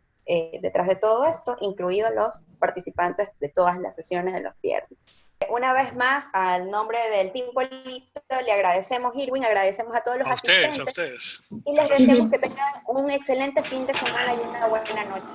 detrás de todo esto, incluidos los participantes de todas las sesiones de los viernes. Una vez más, al nombre del Team Polito, le agradecemos, Irwin, agradecemos a todos los asistentes. A ustedes. Y les deseamos que tengan un excelente fin de semana y una buena noche.